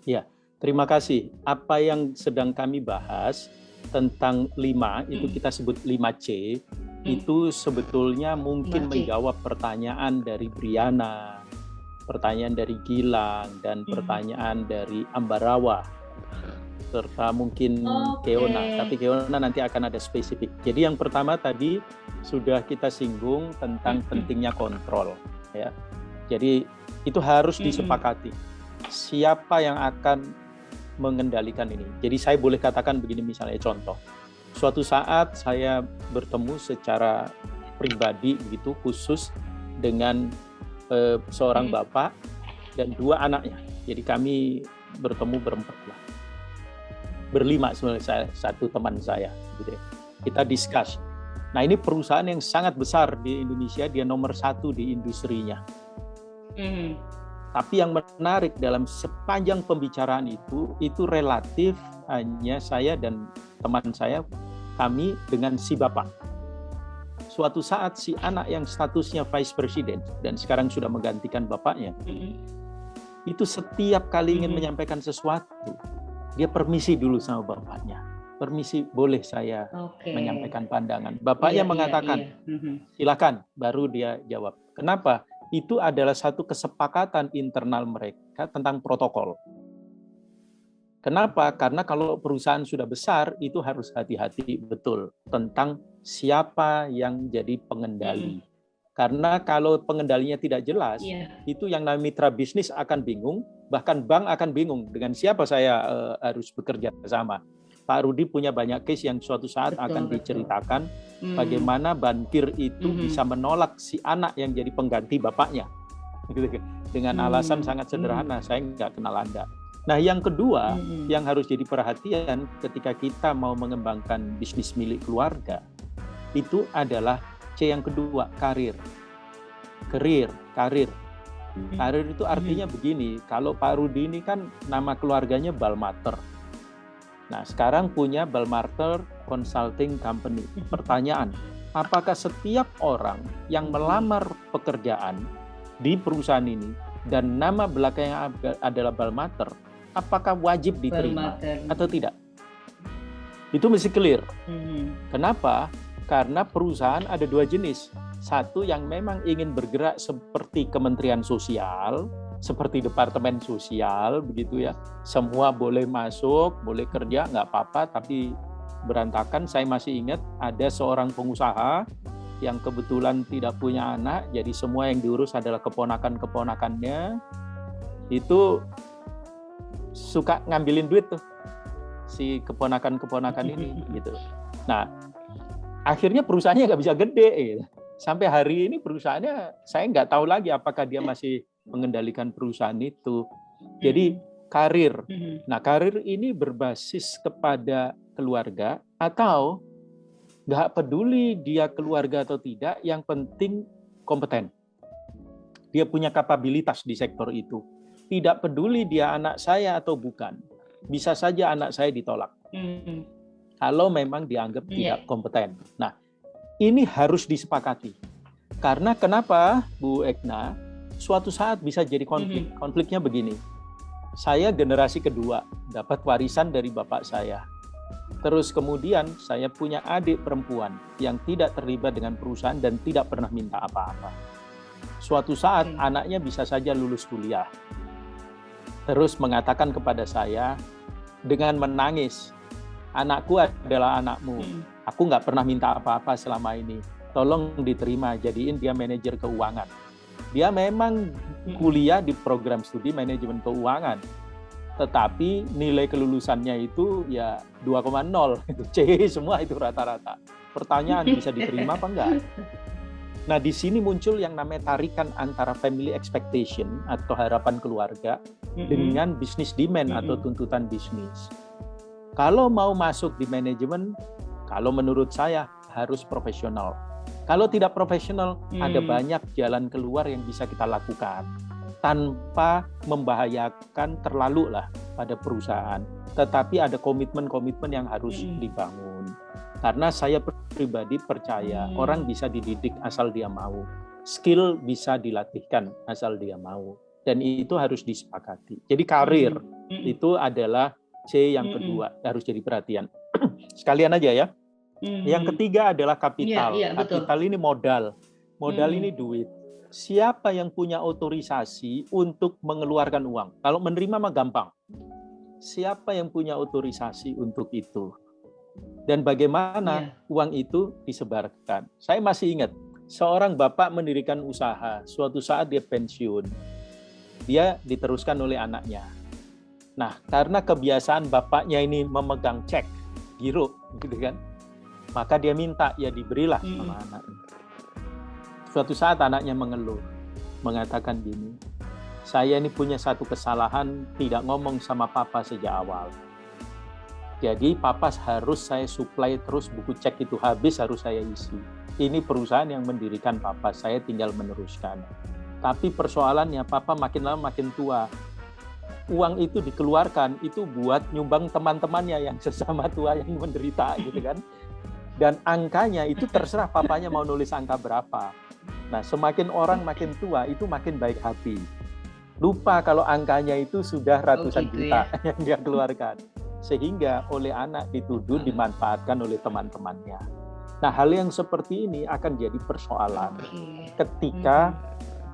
Ya, terima kasih. Apa yang sedang kami bahas tentang 5, itu kita sebut 5C, itu sebetulnya mungkin menjawab pertanyaan dari Briana, pertanyaan dari Gilang, dan pertanyaan dari Ambarawa, serta mungkin Keona. Tapi Keona nanti akan ada spesifik. Jadi yang pertama tadi sudah kita singgung tentang pentingnya kontrol. Ya. Jadi itu harus disepakati. Siapa yang akan mengendalikan ini? Jadi saya boleh katakan begini, misalnya contoh. Suatu saat saya bertemu secara pribadi begitu khusus dengan seorang bapak dan 2 anaknya. Jadi kami bertemu berempat lah. Berlima sebenarnya, satu teman saya gitu ya. Kita discuss. Nah, ini perusahaan yang sangat besar di Indonesia, dia nomor 1 di industrinya. Tapi yang menarik dalam sepanjang pembicaraan itu relatif hanya saya dan teman saya, kami dengan si bapak. Suatu saat si anak yang statusnya vice president dan sekarang sudah menggantikan bapaknya, itu setiap kali ingin menyampaikan sesuatu, dia permisi dulu sama bapaknya. Permisi, boleh saya menyampaikan pandangan. Bapaknya mengatakan, silakan, baru dia jawab. Kenapa? Itu adalah satu kesepakatan internal mereka tentang protokol. Kenapa? Karena kalau perusahaan sudah besar, itu harus hati-hati betul tentang siapa yang jadi pengendali. Karena kalau pengendalinya tidak jelas, itu yang namanya mitra bisnis akan bingung, bahkan bank akan bingung dengan siapa saya harus bekerja sama. Pak Rudi punya banyak case yang suatu saat akan diceritakan bagaimana bankir itu bisa menolak si anak yang jadi pengganti bapaknya dengan alasan sangat sederhana, saya nggak kenal Anda. Nah, yang kedua yang harus jadi perhatian ketika kita mau mengembangkan bisnis milik keluarga itu adalah C yang kedua, karir. Karir itu artinya begini, kalau Pak Rudi ini kan nama keluarganya Balmater. Nah, sekarang punya Balmater Consulting Company. Pertanyaan, apakah setiap orang yang melamar pekerjaan di perusahaan ini dan nama belakangnya adalah Balmater, apakah wajib diterima atau tidak? Itu mesti clear. Kenapa? Karena perusahaan ada dua jenis. Satu yang memang ingin bergerak seperti Kementerian Sosial, seperti Departemen Sosial, begitu ya. Semua boleh masuk, boleh kerja, nggak apa-apa, tapi berantakan. Saya masih ingat ada seorang pengusaha yang kebetulan tidak punya anak, jadi semua yang diurus adalah keponakan-keponakannya. Itu suka ngambilin duit tuh, si keponakan-keponakan ini, gitu. Nah, akhirnya perusahaannya nggak bisa gede, gitu. Sampai hari ini perusahaannya saya nggak tahu lagi apakah dia masih mengendalikan perusahaan itu. Jadi karir. Nah, karir ini berbasis kepada keluarga atau nggak peduli dia keluarga atau tidak, yang penting kompeten. Dia punya kapabilitas di sektor itu. Tidak peduli dia anak saya atau bukan. Bisa saja anak saya ditolak. Kalau memang dianggap tidak kompeten. Nah, ini harus disepakati. Karena kenapa, Bu Ekna, suatu saat bisa jadi konflik. Konfliknya begini. Saya generasi kedua, dapat warisan dari bapak saya. Terus kemudian saya punya adik perempuan yang tidak terlibat dengan perusahaan dan tidak pernah minta apa-apa. Suatu saat anaknya bisa saja lulus kuliah. Terus mengatakan kepada saya dengan menangis, anakku adalah anakmu. Aku nggak pernah minta apa-apa selama ini. Tolong diterima, jadiin dia manajer keuangan. Dia memang kuliah di program studi manajemen keuangan. Tetapi nilai kelulusannya itu ya 2,0. C semua itu rata-rata. Pertanyaan, bisa diterima apa enggak? Nah, di sini muncul yang namanya tarikan antara family expectation atau harapan keluarga dengan business demand atau tuntutan bisnis. Kalau mau masuk di manajemen, kalau menurut saya harus profesional. Kalau tidak profesional, ada banyak jalan keluar yang bisa kita lakukan tanpa membahayakan terlalu lah pada perusahaan. Tetapi ada komitmen-komitmen yang harus dibangun. Karena saya pribadi percaya orang bisa dididik asal dia mau. Skill bisa dilatihkan asal dia mau. Dan itu harus disepakati. Jadi karir itu adalah C yang kedua, harus jadi perhatian. Sekalian aja ya. Yang ketiga adalah kapital. Kapital ini modal. Modal ini duit. Siapa yang punya otorisasi untuk mengeluarkan uang? Kalau menerima mah gampang. Siapa yang punya otorisasi untuk itu? Dan bagaimana uang itu disebarkan? Saya masih ingat, seorang bapak mendirikan usaha. Suatu saat dia pensiun. Dia diteruskan oleh anaknya. Nah, karena kebiasaan bapaknya ini memegang cek, giro, gitu kan? Maka dia minta, ya diberilah sama anaknya. Suatu saat anaknya mengeluh, mengatakan gini, saya ini punya satu kesalahan, tidak ngomong sama papa sejak awal. Jadi papa harus saya supply terus, buku cek itu habis harus saya isi. Ini perusahaan yang mendirikan papa, saya tinggal meneruskan. Tapi persoalannya papa makin lama makin tua. Uang itu dikeluarkan, itu buat nyumbang teman-temannya yang sesama tua yang menderita gitu kan. Dan angkanya itu terserah papanya mau nulis angka berapa. Nah, semakin orang makin tua itu makin baik hati. Lupa kalau angkanya itu sudah ratusan juta yang dia keluarkan. Sehingga oleh anak dituduh dimanfaatkan oleh teman-temannya. Nah, hal yang seperti ini akan jadi persoalan ketika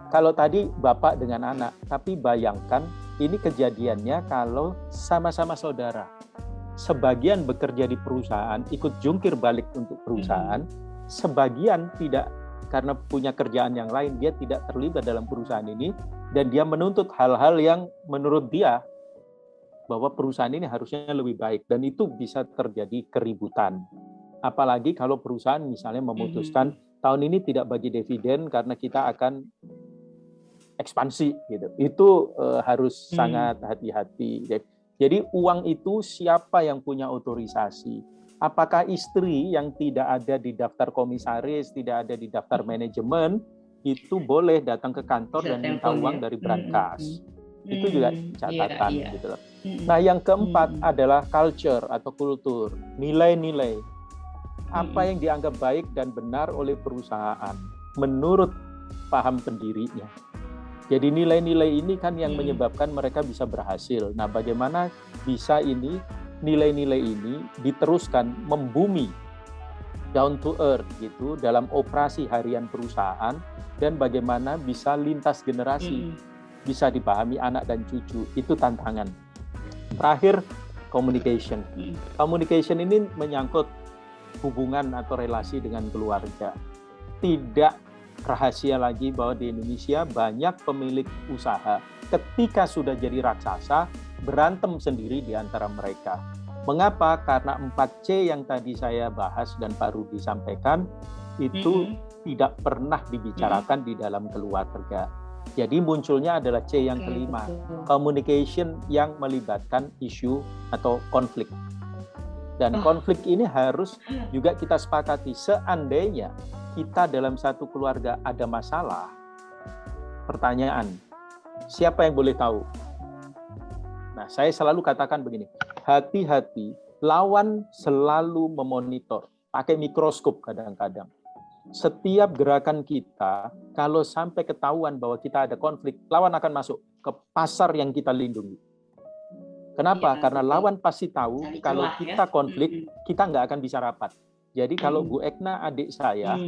kalau tadi bapak dengan anak, tapi bayangkan ini kejadiannya kalau sama-sama saudara. Sebagian bekerja di perusahaan, ikut jungkir balik untuk perusahaan, sebagian tidak karena punya kerjaan yang lain, dia tidak terlibat dalam perusahaan ini, dan dia menuntut hal-hal yang menurut dia bahwa perusahaan ini harusnya lebih baik, dan itu bisa terjadi keributan. Apalagi kalau perusahaan misalnya memutuskan tahun ini tidak bagi dividen karena kita akan ekspansi gitu. Itu harus sangat hati-hati. Jadi uang itu siapa yang punya otorisasi? Apakah istri yang tidak ada di daftar komisaris, tidak ada di daftar manajemen, itu boleh datang ke kantor dan minta uang dari brankas? Itu juga catatan gitu loh. Nah, yang keempat adalah culture atau kultur, nilai-nilai. Apa yang dianggap baik dan benar oleh perusahaan menurut paham pendirinya. Jadi nilai-nilai ini kan yang menyebabkan mereka bisa berhasil. Nah, bagaimana bisa ini nilai-nilai ini diteruskan membumi down to earth gitu dalam operasi harian perusahaan, dan bagaimana bisa lintas generasi, bisa dipahami anak dan cucu. Itu tantangan. Terakhir, communication. Communication ini menyangkut hubungan atau relasi dengan keluarga. Tidak rahasia lagi bahwa di Indonesia banyak pemilik usaha ketika sudah jadi raksasa berantem sendiri di antara mereka. Mengapa? Karena 4C yang tadi saya bahas dan Pak Rudi sampaikan itu tidak pernah dibicarakan di dalam keluarga. Jadi munculnya adalah C yang kelima, communication yang melibatkan isu atau konflik. Dan konflik ini harus juga kita sepakati. Seandainya kita dalam satu keluarga ada masalah, pertanyaan, siapa yang boleh tahu? Nah, saya selalu katakan begini, hati-hati, lawan selalu memonitor, pakai mikroskop kadang-kadang. Setiap gerakan kita, kalau sampai ketahuan bahwa kita ada konflik, lawan akan masuk ke pasar yang kita lindungi. Kenapa? Karena lawan pasti tahu kalau kita konflik, kita nggak akan bisa rapat. Jadi kalau Bu Ekna adik saya,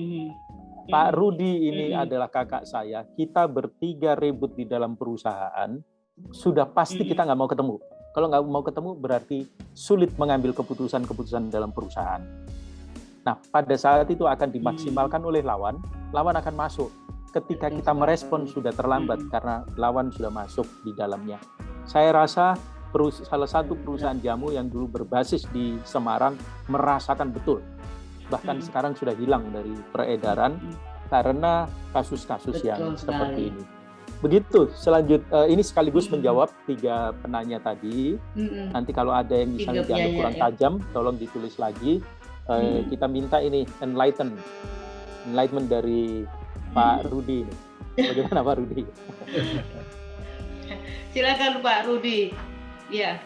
Pak Rudi ini adalah kakak saya, kita bertiga ribut di dalam perusahaan, sudah pasti kita nggak mau ketemu. Kalau nggak mau ketemu berarti sulit mengambil keputusan-keputusan dalam perusahaan. Nah, pada saat itu akan dimaksimalkan oleh lawan, lawan akan masuk. Ketika kita merespon sudah terlambat karena lawan sudah masuk di dalamnya. Saya rasa salah satu perusahaan jamu yang dulu berbasis di Semarang merasakan betul. Bahkan sekarang sudah hilang dari peredaran karena kasus-kasus yang seperti ini. Begitu, ini sekaligus menjawab 3 penanya tadi. Nanti kalau ada yang misalnya dianggap kurang tajam, tolong ditulis lagi. Kita minta ini enlightenment dari Pak Rudi. Bagaimana Pak Rudi? Silakan Pak Rudi. Ya.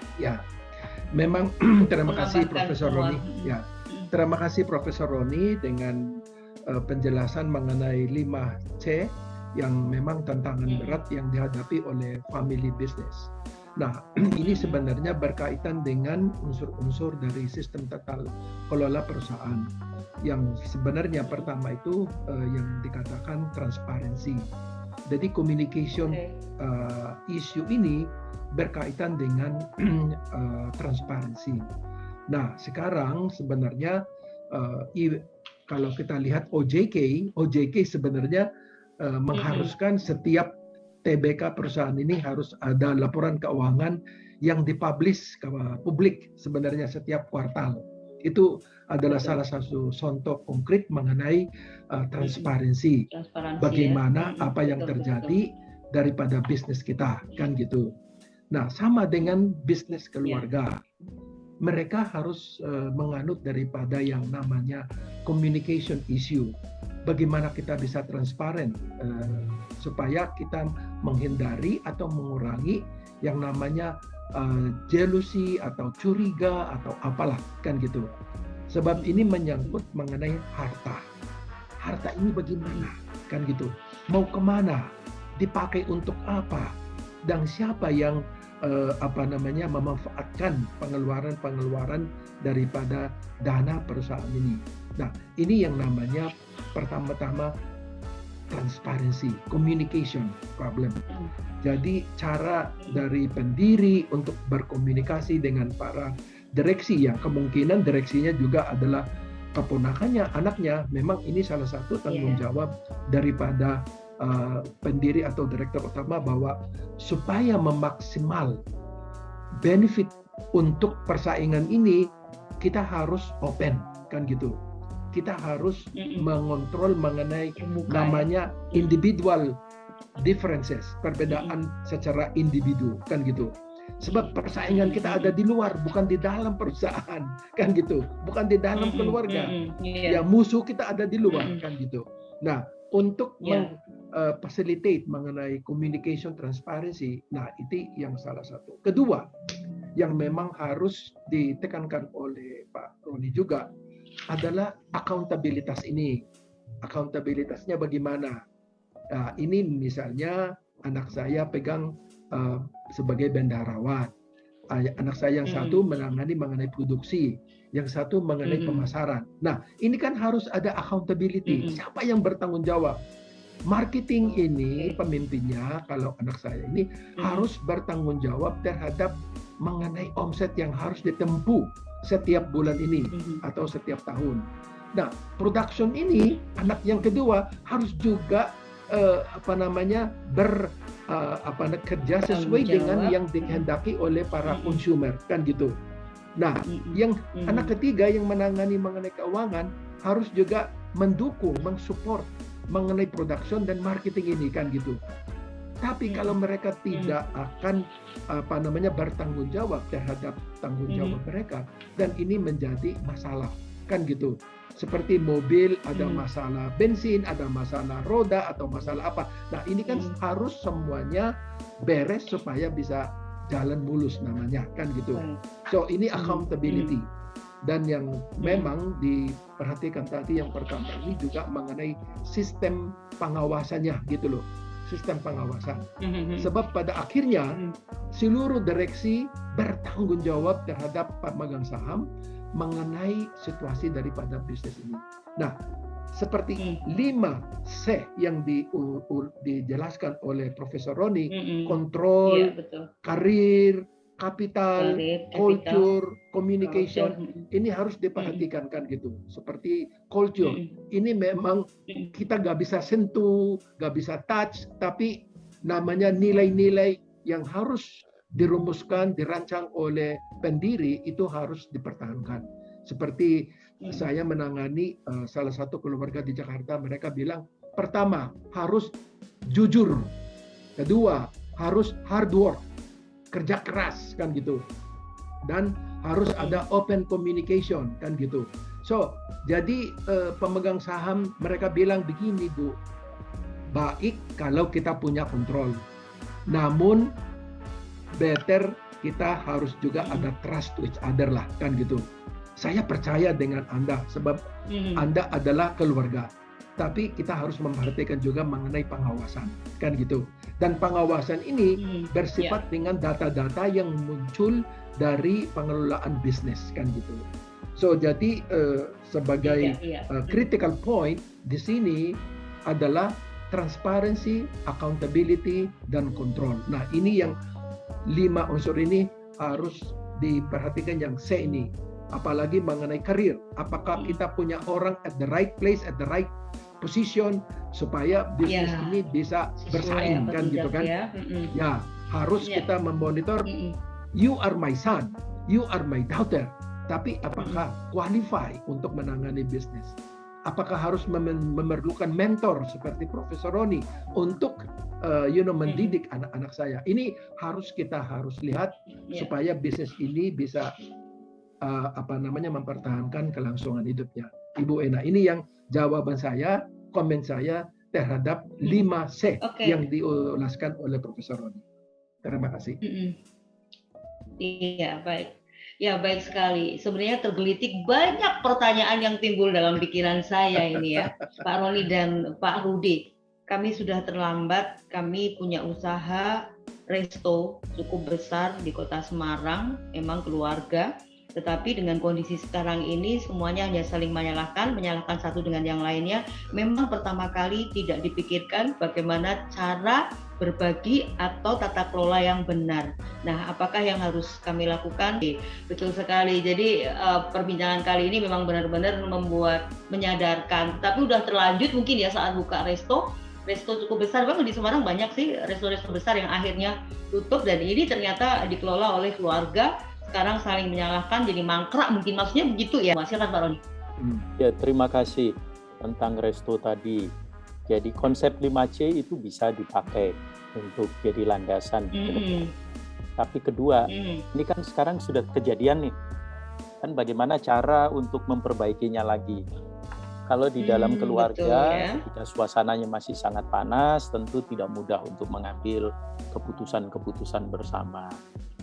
Memang terima kasih Profesor Roni. Ya, terima kasih Profesor Roni dengan penjelasan mengenai 5C yang memang tantangan berat yang dihadapi oleh family business. Nah, ini sebenarnya berkaitan dengan unsur-unsur dari sistem tata kelola perusahaan. Yang sebenarnya pertama itu yang dikatakan transparansi. Jadi communication issue ini berkaitan dengan transparansi. Nah, sekarang sebenarnya kalau kita lihat OJK sebenarnya mengharuskan setiap TBK perusahaan ini harus ada laporan keuangan yang dipublish ke publik sebenarnya setiap kuartal. Itu adalah salah satu contoh konkret mengenai transparansi. Bagaimana apa yang terjadi daripada bisnis kita, kan gitu. Nah, sama dengan bisnis keluarga. Mereka harus menganut daripada yang namanya communication issue. Bagaimana kita bisa transparan supaya kita menghindari atau mengurangi yang namanya jealousy atau curiga atau apalah, kan gitu. Sebab ini menyangkut mengenai harta. Harta ini bagaimana, kan gitu. Mau kemana, dipakai untuk apa, dan siapa yang memanfaatkan pengeluaran daripada dana perusahaan ini. Nah, ini yang namanya pertama-tama transparansi, communication problem. Jadi cara dari pendiri untuk berkomunikasi dengan para direksi, yang kemungkinan direksinya juga adalah keponakannya, anaknya. Memang ini salah satu tanggung jawab daripada pendiri atau direktur utama, bahwa supaya memaksimal benefit untuk persaingan ini kita harus open, kan gitu. Kita harus mengontrol mengenai namanya individual differences, perbedaan secara individu, kan gitu. Sebab persaingan kita ada di luar, bukan di dalam perusahaan, kan gitu. Bukan di dalam keluarga. Ya, musuh kita ada di luar, kan gitu. Nah, untuk facilitate mengenai communication transparency, nah itu yang salah satu. Kedua, yang memang harus ditekankan oleh Pak Roni juga adalah akuntabilitas ini. Akuntabilitasnya bagaimana? Nah, ini misalnya anak saya pegang sebagai bendaharawan. Anak saya yang satu menangani mengenai produksi, yang satu mengenai pemasaran. Nah, ini kan harus ada accountability. Siapa yang bertanggung jawab? Marketing ini pemimpinnya, kalau anak saya ini harus bertanggung jawab terhadap mengenai omset yang harus ditempuh setiap bulan ini atau setiap tahun. Nah, production ini anak yang kedua harus juga kerja sesuai dengan yang dikehendaki oleh para consumer, kan gitu. Nah, yang anak ketiga yang menangani mengenai keuangan harus juga mendukung, mensupport mengenai production dan marketing ini, kan gitu. Tapi kalau mereka tidak akan bertanggung jawab terhadap tanggung jawab mereka, dan ini menjadi masalah, kan gitu. Seperti mobil ada masalah bensin, ada masalah roda atau masalah apa. Nah, ini kan harus semuanya beres supaya bisa jalan mulus namanya, kan gitu. So ini accountability. Dan yang memang diperhatikan tadi yang pertama ini juga mengenai sistem pengawasannya gitu loh. Sistem pengawasan. Sebab pada akhirnya seluruh direksi bertanggung jawab terhadap pemegang saham mengenai situasi daripada bisnis ini. Nah, seperti 5C yang dijelaskan oleh Profesor Roni, kontrol, karir, kapital, culture, communication, ini harus diperhatikan, kan gitu. Seperti culture, ini memang kita nggak bisa sentuh, nggak bisa touch, tapi namanya nilai-nilai yang harus dirumuskan, dirancang oleh pendiri itu harus dipertahankan. Seperti saya menangani salah satu keluarga di Jakarta, mereka bilang, pertama harus jujur, kedua harus hard work, kerja keras, kan gitu, dan harus ada open communication, kan gitu. So jadi pemegang saham mereka bilang begini, Bu, baik kalau kita punya kontrol, namun better kita harus juga ada trust to each other lah, kan gitu. Saya percaya dengan Anda sebab Anda adalah keluarga, tapi kita harus memperhatikan juga mengenai pengawasan, kan gitu. Dan pengawasan ini bersifat dengan data-data yang muncul dari pengelolaan bisnis, kan gitu. So jadi sebagai critical point di sini adalah transparency, accountability, dan control. Nah, ini yang 5 unsur ini harus diperhatikan yang C ini. Apalagi mengenai karir. Apakah kita punya orang at the right place, at the right position supaya bisnis ini bisa bersaing, kan gitu kan. Ya, harus kita memonitor, you are my son, you are my daughter, tapi apakah qualify untuk menangani bisnis? Apakah harus memerlukan mentor seperti Profesor Roni untuk mendidik anak-anak saya? Ini kita harus lihat supaya bisnis ini bisa mempertahankan kelangsungan hidupnya. Ibu Ena, ini yang jawaban saya, komen saya terhadap 5C yang diulaskan oleh Profesor Roni. Terima kasih. Iya, baik. Ya, baik sekali. Sebenarnya tergelitik banyak pertanyaan yang timbul dalam pikiran saya ini ya, Pak Roni dan Pak Rudi. Kami sudah terlambat, kami punya usaha resto cukup besar di Kota Semarang, memang keluarga. Tetapi dengan kondisi sekarang ini semuanya hanya saling menyalahkan satu dengan yang lainnya. Memang pertama kali tidak dipikirkan bagaimana cara berbagi atau tata kelola yang benar. Nah, apakah yang harus kami lakukan? Betul sekali. Jadi perbincangan kali ini memang benar-benar menyadarkan. Tapi udah terlanjut mungkin ya saat buka resto resto cukup besar banget di Semarang, banyak sih resto-resto besar yang akhirnya tutup, dan ini ternyata dikelola oleh keluarga, sekarang saling menyalahkan jadi mangkrak mungkin, maksudnya begitu ya. Silakan Pak Roni. Ya, terima kasih tentang resto tadi. Jadi konsep 5C itu bisa dipakai untuk jadi landasan. Tapi kedua, ini kan sekarang sudah kejadian nih, kan bagaimana cara untuk memperbaikinya lagi. Kalau di dalam keluarga, ketika suasananya masih sangat panas, tentu tidak mudah untuk mengambil keputusan-keputusan bersama.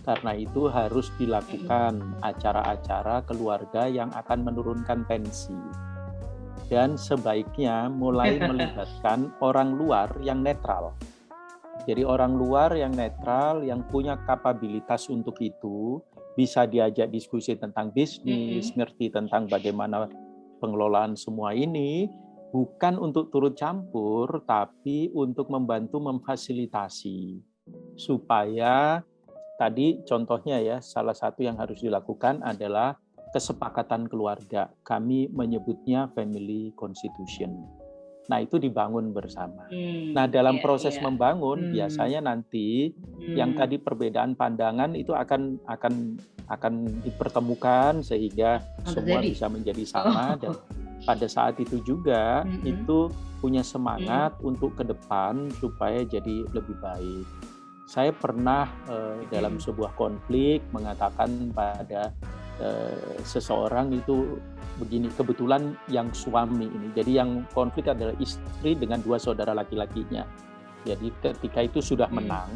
Karena itu harus dilakukan acara-acara keluarga yang akan menurunkan tensi. Dan sebaiknya mulai melibatkan orang luar yang netral. Jadi orang luar yang netral, yang punya kapabilitas untuk itu, bisa diajak diskusi tentang bisnis, ngerti tentang bagaimana pengelolaan semua ini, bukan untuk turut campur, tapi untuk membantu memfasilitasi. Supaya, tadi contohnya ya, salah satu yang harus dilakukan adalah kesepakatan keluarga. Kami menyebutnya family constitution. Nah, itu dibangun bersama. Nah, dalam proses membangun, biasanya nanti yang tadi perbedaan pandangan itu akan dipertemukan sehingga semua bisa menjadi sama, dan pada saat itu juga itu punya semangat untuk ke depan supaya jadi lebih baik. Saya pernah dalam sebuah konflik mengatakan pada seseorang itu begini, kebetulan yang suami ini, jadi yang konflik adalah istri dengan dua saudara laki-lakinya. Jadi ketika itu sudah menang,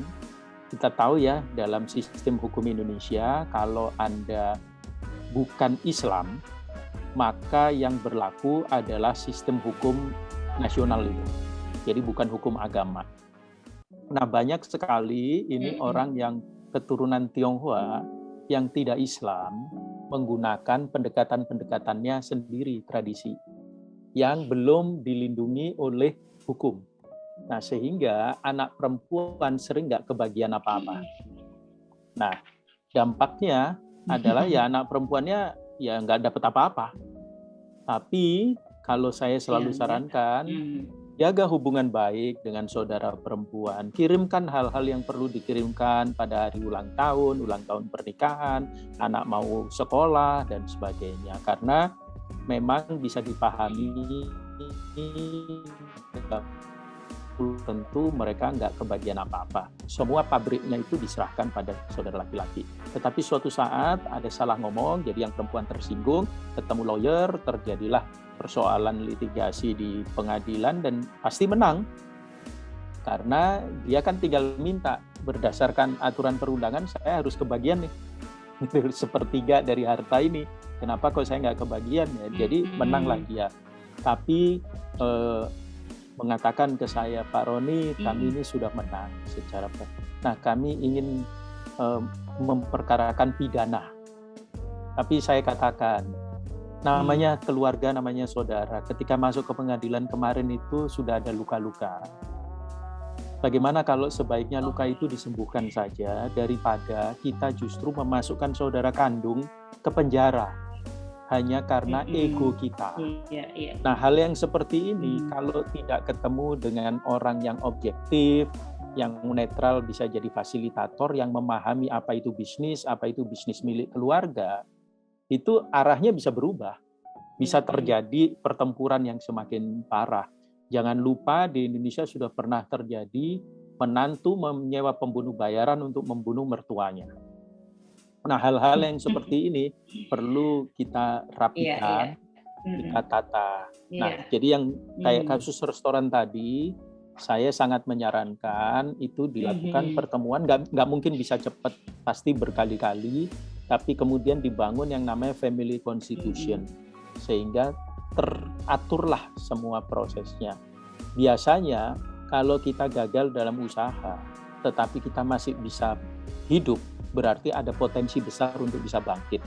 kita tahu ya dalam sistem hukum Indonesia, kalau Anda bukan Islam, maka yang berlaku adalah sistem hukum nasional itu. Jadi bukan hukum agama. Nah, banyak sekali ini orang yang keturunan Tionghoa yang tidak Islam menggunakan pendekatan-pendekatannya sendiri, tradisi, yang belum dilindungi oleh hukum. Nah, sehingga anak perempuan sering nggak kebagian apa-apa. Nah, dampaknya adalah ya anak perempuannya ya nggak dapat apa-apa. Tapi kalau saya selalu sarankan, jaga hubungan baik dengan saudara perempuan. Kirimkan hal-hal yang perlu dikirimkan pada hari ulang tahun pernikahan, anak mau sekolah, dan sebagainya. Karena memang bisa dipahami, tentu mereka nggak kebagian apa-apa. Semua pabriknya itu diserahkan pada saudara laki-laki. Tetapi suatu saat ada salah ngomong, jadi yang perempuan tersinggung, ketemu lawyer, terjadilah persoalan litigasi di pengadilan, dan pasti menang. Karena dia kan tinggal minta, berdasarkan aturan perundangan saya harus kebagian nih, sepertiga dari harta ini. Kenapa kok saya nggak kebagian ya? Jadi menanglah dia. Tapi mengatakan ke saya, Pak Roni, kami ini sudah menang secara. Nah, kami ingin memperkarakan pidana. Tapi saya katakan, namanya keluarga, namanya saudara. Ketika masuk ke pengadilan kemarin itu sudah ada luka-luka. Bagaimana kalau sebaiknya luka itu disembuhkan saja daripada kita justru memasukkan saudara kandung ke penjara hanya karena ego kita. Nah, hal yang seperti ini kalau tidak ketemu dengan orang yang objektif, yang netral, bisa jadi fasilitator yang memahami apa itu bisnis milik keluarga, itu arahnya bisa berubah. Bisa terjadi pertempuran yang semakin parah. Jangan lupa di Indonesia sudah pernah terjadi menantu menyewa pembunuh bayaran untuk membunuh mertuanya. Nah, hal-hal yang seperti ini perlu kita rapikan, kita tata. Nah, jadi yang kayak kasus restoran tadi, saya sangat menyarankan itu dilakukan pertemuan, nggak mungkin bisa cepat, pasti berkali-kali, tapi kemudian dibangun yang namanya family constitution, sehingga teraturlah semua prosesnya. Biasanya kalau kita gagal dalam usaha, tetapi kita masih bisa hidup, berarti ada potensi besar untuk bisa bangkit.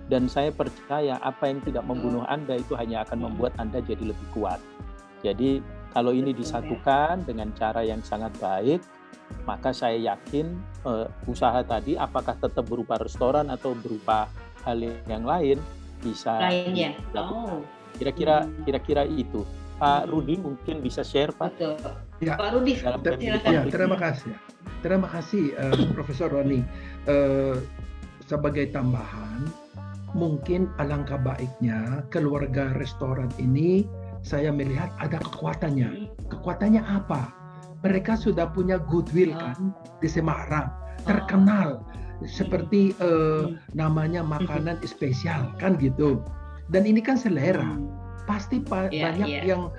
Dan saya percaya apa yang tidak membunuh Anda itu hanya akan membuat Anda jadi lebih kuat. Jadi kalau ini disatukan dengan cara yang sangat baik, maka saya yakin usaha tadi apakah tetap berupa restoran atau berupa hal yang lain bisa dilakukan. Kira-kira itu. Pak Rudi mungkin bisa share, Pak. Betul. Ya, Pak Rudi, silakan. Ya, terima kasih Profesor Roni. Sebagai tambahan, mungkin alangkah baiknya keluarga restoran ini saya melihat ada kekuatannya. Kekuatannya apa? Mereka sudah punya goodwill kan di Semarang, terkenal seperti namanya makanan spesial kan gitu. Dan ini kan selera. Pasti banyak yang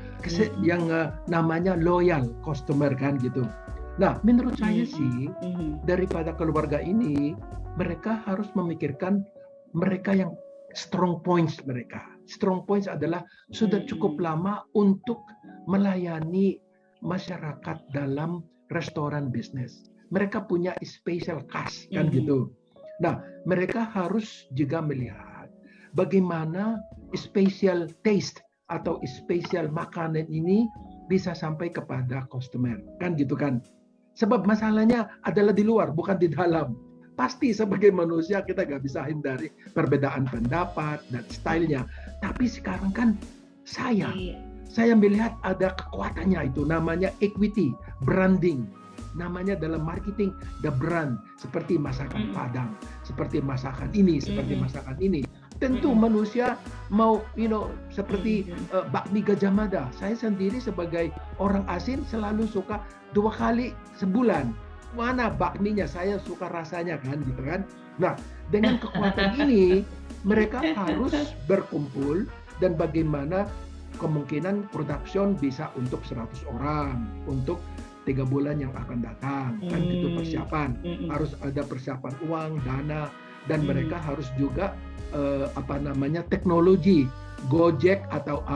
namanya loyal customer kan gitu. Nah, menurut saya sih daripada keluarga ini mereka harus memikirkan mereka yang strong points mereka. Strong points adalah sudah cukup lama untuk melayani masyarakat dalam restoran bisnis. Mereka punya special cash kan gitu. Nah, mereka harus juga melihat bagaimana special taste atau special makanan ini bisa sampai kepada customer kan gitu kan. Sebab masalahnya adalah di luar bukan di dalam. Pasti sebagai manusia kita nggak bisa hindari perbedaan pendapat dan stylenya. Tapi sekarang kan saya melihat ada kekuatannya itu namanya equity, branding. Namanya dalam marketing the brand, seperti masakan Padang, seperti masakan ini, seperti masakan ini. Tentu manusia mau seperti bakmi Gajah Mada. Saya sendiri sebagai orang asing selalu suka 2 kali sebulan. Mana bakminya, saya suka rasanya kan gitu kan. Nah, dengan kekuatan ini mereka harus berkumpul dan bagaimana kemungkinan production bisa untuk 100 orang untuk 3 bulan yang akan datang kan gitu persiapan. Harus ada persiapan uang, dana, dan mereka harus juga teknologi Gojek atau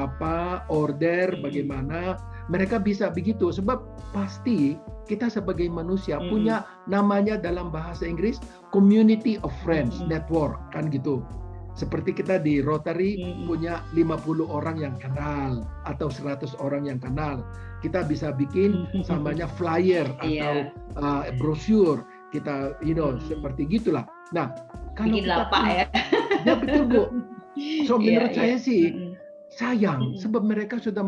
order bagaimana mereka bisa begitu. Sebab pasti kita sebagai manusia punya namanya dalam bahasa Inggris community of friends network kan gitu. Seperti kita di Rotary punya 50 orang yang kenal atau 100 orang yang kenal. Kita bisa bikin samanya flyer atau brosur. Kita seperti gitulah. Nah, kalau bikin lapak ya. Ya betul Bu. So menurut saya sih sayang sebab mereka sudah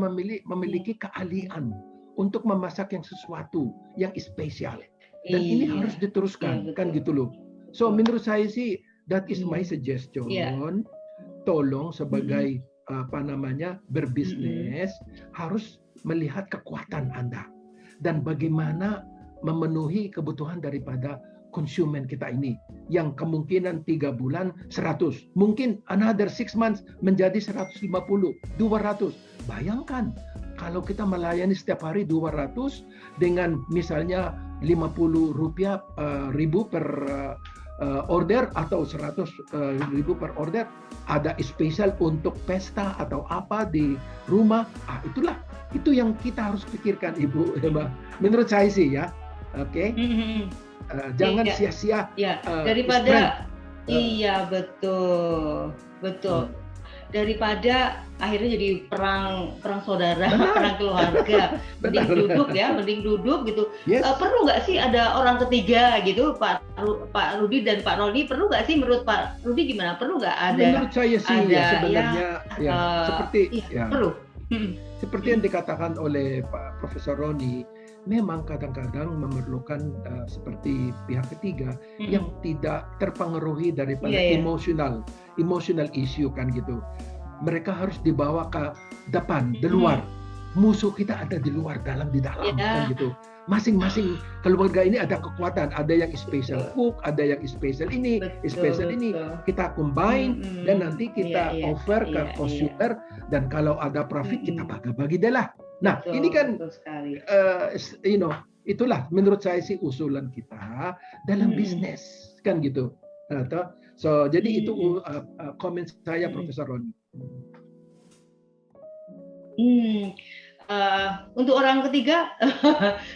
memiliki keahlian untuk memasak yang sesuatu yang spesial. Dan ini harus diteruskan kan gitu loh. So menurut saya sih that is my suggestion. Tolong sebagai berbisnis harus melihat kekuatan Anda dan bagaimana memenuhi kebutuhan daripada konsumen kita ini yang kemungkinan 3 bulan 100, mungkin another 6 months menjadi 150, 200. Bayangkan kalau kita melayani setiap hari 200 dengan misalnya 50 rupiah ribu per order atau 100 ribu per order, ada spesial untuk pesta atau apa di rumah. Itu yang kita harus pikirkan Ibu Emma. Menurut saya sih ya. Oke. Jangan sia-sia daripada betul daripada akhirnya jadi perang saudara, perang keluarga. mending duduk gitu. Perlu nggak sih ada orang ketiga gitu, Pak Rudi dan Pak Roni? Perlu nggak sih menurut Pak Rudi gimana? Perlu nggak ada? Menurut saya sih sebenarnya perlu. Seperti yang dikatakan oleh Pak Profesor Roni, memang kadang-kadang memerlukan seperti pihak ketiga yang tidak terpengaruhi daripada emotional issue kan gitu. Mereka harus dibawa ke depan, di luar. Musuh kita ada di luar, di dalam kan gitu. Masing-masing keluarga ini ada kekuatan, ada yang special cook, ada yang special ini, special ini. Kita combine dan nanti kita offer ke consumer dan kalau ada profit kita bagi-bagi deh lah. Nah, ini kan itulah menurut saya sih usulan kita dalam bisnis kan gitu. So jadi itu komen saya Profesor Roni. Untuk orang ketiga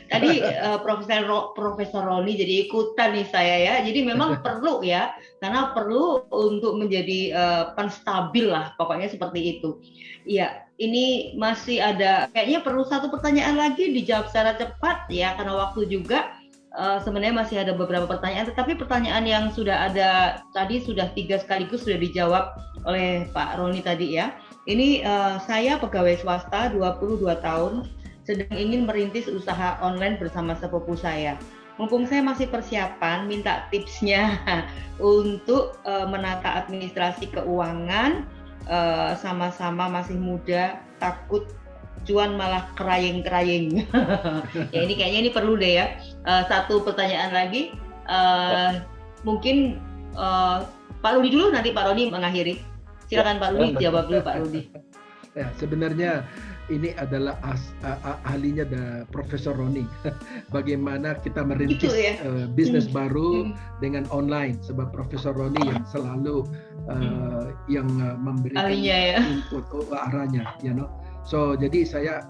tadi Profesor Roni jadi ikutan nih saya ya. Jadi memang perlu ya, karena perlu untuk menjadi penstabil lah, pokoknya seperti itu. Iya, ini masih ada kayaknya perlu satu pertanyaan lagi dijawab secara cepat ya, karena waktu juga. Sebenarnya masih ada beberapa pertanyaan, tetapi pertanyaan yang sudah ada tadi sudah 3 sekaligus sudah dijawab oleh Pak Roni tadi ya. Ini saya pegawai swasta 22 tahun, sedang ingin merintis usaha online bersama sepupu saya. Mumpung saya masih persiapan, minta tipsnya untuk menata administrasi keuangan, sama-sama masih muda, takut cuan malah kerayeng-kerayeng. Ya ini kayaknya ini perlu deh ya. Satu pertanyaan lagi, mungkin Pak Rudi dulu, nanti Pak Rodi mengakhiri. Silakan Pak Rudi, jawab dulu Pak Rudi. Ya, sebenarnya ini adalah ahlinya Profesor Roni. Bagaimana kita merintis bisnis baru dengan online. Sebab Profesor Roni yang selalu yang memberikan input arahnya, So jadi saya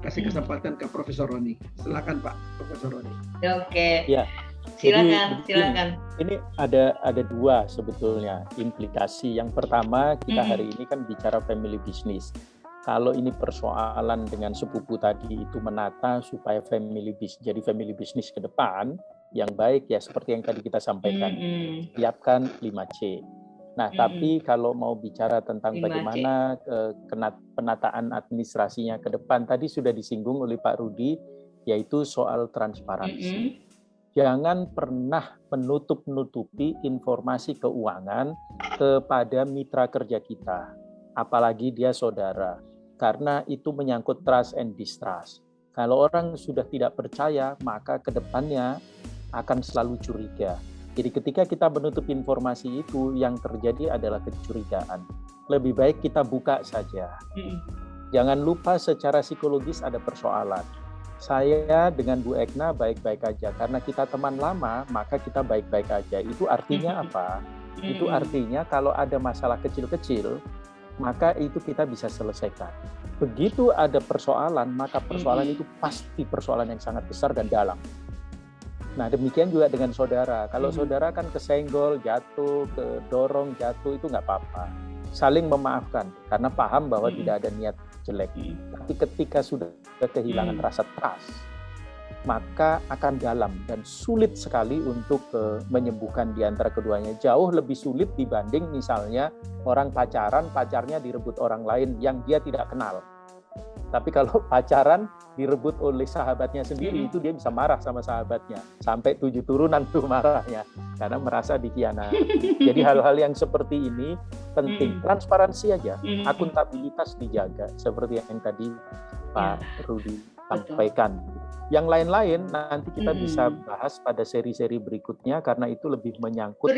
kasih kesempatan ke Profesor Roni. Silakan Pak Profesor Roni. Oke. Ya. Silakan. Ini ada dua sebetulnya implikasi. Yang pertama, kita hari ini kan bicara family business. Kalau ini persoalan dengan sepupu tadi itu menata supaya jadi family business ke depan yang baik, ya seperti yang tadi kita sampaikan, siapkan 5C. Nah, tapi kalau mau bicara tentang 5C. Bagaimana penataan administrasinya ke depan, tadi sudah disinggung oleh Pak Rudi, yaitu soal transparansi. Jangan pernah menutup-nutupi informasi keuangan kepada mitra kerja kita, apalagi dia saudara. Karena itu menyangkut trust and distrust. Kalau orang sudah tidak percaya, maka ke depannya akan selalu curiga. Jadi ketika kita menutup informasi itu, yang terjadi adalah kecurigaan. Lebih baik kita buka saja. Jangan lupa secara psikologis ada persoalan. Saya dengan Bu Ekna baik-baik aja. Karena kita teman lama, maka kita baik-baik aja. Itu artinya apa? Itu artinya kalau ada masalah kecil-kecil, maka itu kita bisa selesaikan. Begitu ada persoalan, maka persoalan itu pasti persoalan yang sangat besar dan dalam. Nah, demikian juga dengan saudara. Kalau saudara kan kesenggol, jatuh, kedorong, jatuh, itu nggak apa-apa. Saling memaafkan, karena paham bahwa tidak ada niat jelek. Tapi ketika sudah kehilangan rasa trust, maka akan dalam dan sulit sekali untuk menyembuhkan di antara keduanya. Jauh lebih sulit dibanding misalnya orang pacarnya direbut orang lain yang dia tidak kenal. Tapi kalau pacaran direbut oleh sahabatnya sendiri, itu dia bisa marah sama sahabatnya. Sampai 7 turunan tuh marahnya, karena merasa dikhianati. Jadi hal-hal yang seperti ini penting. Transparansi aja, akuntabilitas dijaga. Seperti yang tadi Pak Rudi sampaikan. Yang lain-lain nanti kita bisa bahas pada seri-seri berikutnya, karena itu lebih menyangkut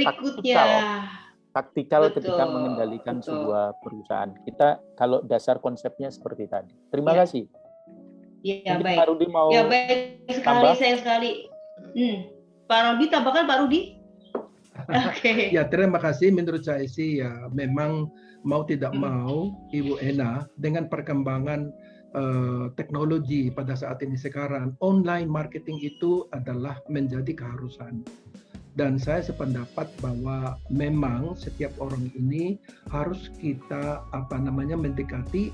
taktikal ketika mengendalikan sebuah perusahaan. Kita kalau dasar konsepnya seperti tadi. Terima kasih. Ya, baik. Pak Rudi mau baik sekali, sayang sekali. Pak Rudi, tambahkan Pak Rudi. Oke. Ya, terima kasih. Menurut saya sih ya memang mau tidak mau Ibu Ena dengan perkembangan teknologi pada saat ini sekarang, online marketing itu adalah menjadi keharusan. Dan saya sependapat bahwa memang setiap orang ini harus kita mendekati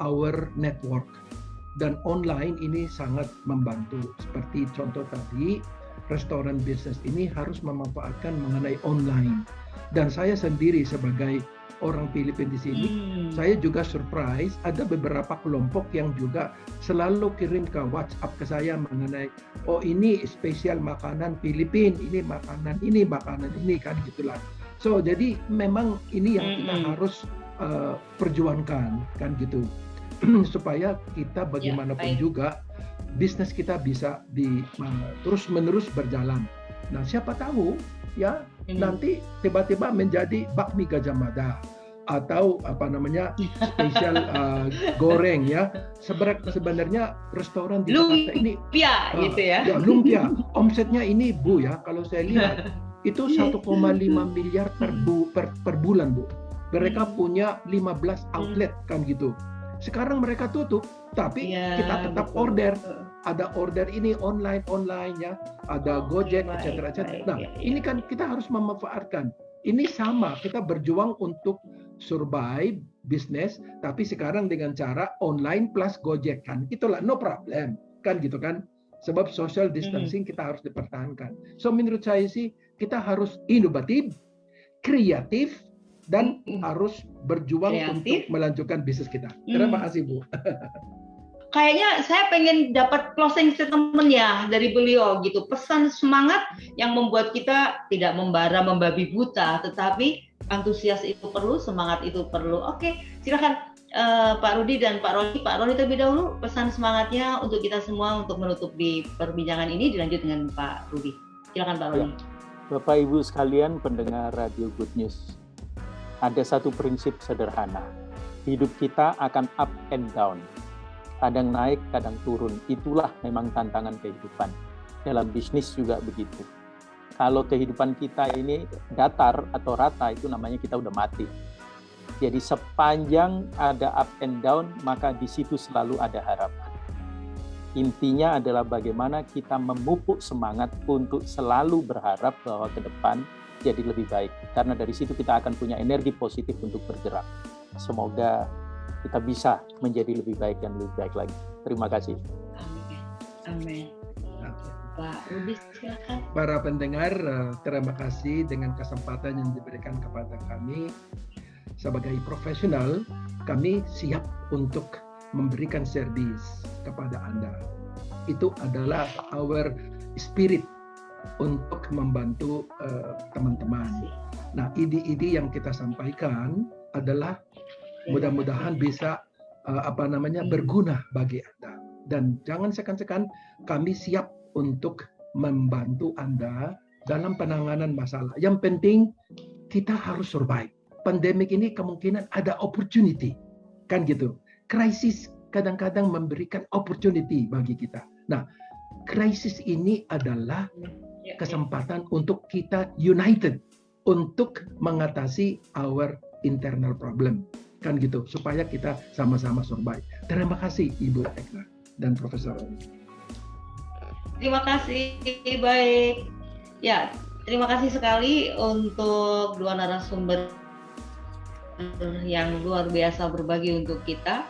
our network, dan online ini sangat membantu. Seperti contoh tadi, restoran bisnis ini harus memanfaatkan mengenai online. Dan saya sendiri sebagai orang Filipina di sini, saya juga surprise ada beberapa kelompok yang juga selalu kirim ke WhatsApp ke saya mengenai, oh ini spesial makanan Filipina, ini makanan ini kan gitulah. So jadi memang ini yang kita harus perjuangkan kan gitu, supaya kita bagaimanapun juga bisnis kita bisa terus menerus berjalan. Nah siapa tahu ya nanti tiba-tiba menjadi bakmi Gajah Mada atau spesial goreng ya. Sebenarnya restoran di Jakarta ini gitu ya. Lumpia omsetnya ini Bu ya, kalau saya lihat itu 1,5 miliar per bulan Bu. Mereka punya 15 outlet kan gitu. Sekarang mereka tutup, tapi kita tetap order. Ada order ini online ya, ada Gojek, etc. Nah, ini kan kita harus memanfaatkan. Ini sama, kita berjuang untuk survive bisnis, tapi sekarang dengan cara online plus Gojek kan. Itulah no problem, kan gitu kan. Sebab social distancing kita harus dipertahankan. So menurut saya sih kita harus inovatif, kreatif, dan harus berjuang untuk melanjutkan bisnis kita. Terima kasih Bu. kayaknya saya pengen dapat closing statement ya dari beliau gitu, pesan semangat yang membuat kita tidak membara membabi buta, tetapi antusias itu perlu, semangat itu perlu. Oke, silakan Pak Rudi dan Pak Roni. Pak Roni terlebih dahulu, pesan semangatnya untuk kita semua untuk menutup di perbincangan ini, dilanjut dengan Pak Rudi. Silakan Pak Roni. Bapak Ibu sekalian pendengar Radio Good News, ada satu prinsip sederhana. Hidup kita akan up and down. Kadang naik, kadang turun. Itulah memang tantangan kehidupan. Dalam bisnis juga begitu. Kalau kehidupan kita ini datar atau rata, itu namanya kita udah mati. Jadi sepanjang ada up and down, maka di situ selalu ada harapan. Intinya adalah bagaimana kita memupuk semangat untuk selalu berharap bahwa ke depan jadi lebih baik. Karena dari situ kita akan punya energi positif untuk bergerak. Semoga kita bisa menjadi lebih baik dan lebih baik lagi. Terima kasih. Amin. Pak Rudi, silakan. Para pendengar, terima kasih dengan kesempatan yang diberikan kepada kami. Sebagai profesional, kami siap untuk memberikan servis kepada Anda. Itu adalah our spirit untuk membantu teman-teman. Nah, ide-ide yang kita sampaikan adalah mudah-mudahan bisa berguna bagi Anda. Dan jangan sekan-sekan, kami siap untuk membantu Anda dalam penanganan masalah. Yang penting kita harus survive. Pandemik ini kemungkinan ada opportunity, kan gitu. Krisis kadang-kadang memberikan opportunity bagi kita. Nah, krisis ini adalah kesempatan untuk kita united untuk mengatasi our internal problem, kan gitu, supaya kita sama-sama survive. Terima kasih Ibu Ekna dan Profesor. Terima kasih, baik. Ya, terima kasih sekali untuk dua narasumber yang luar biasa berbagi untuk kita.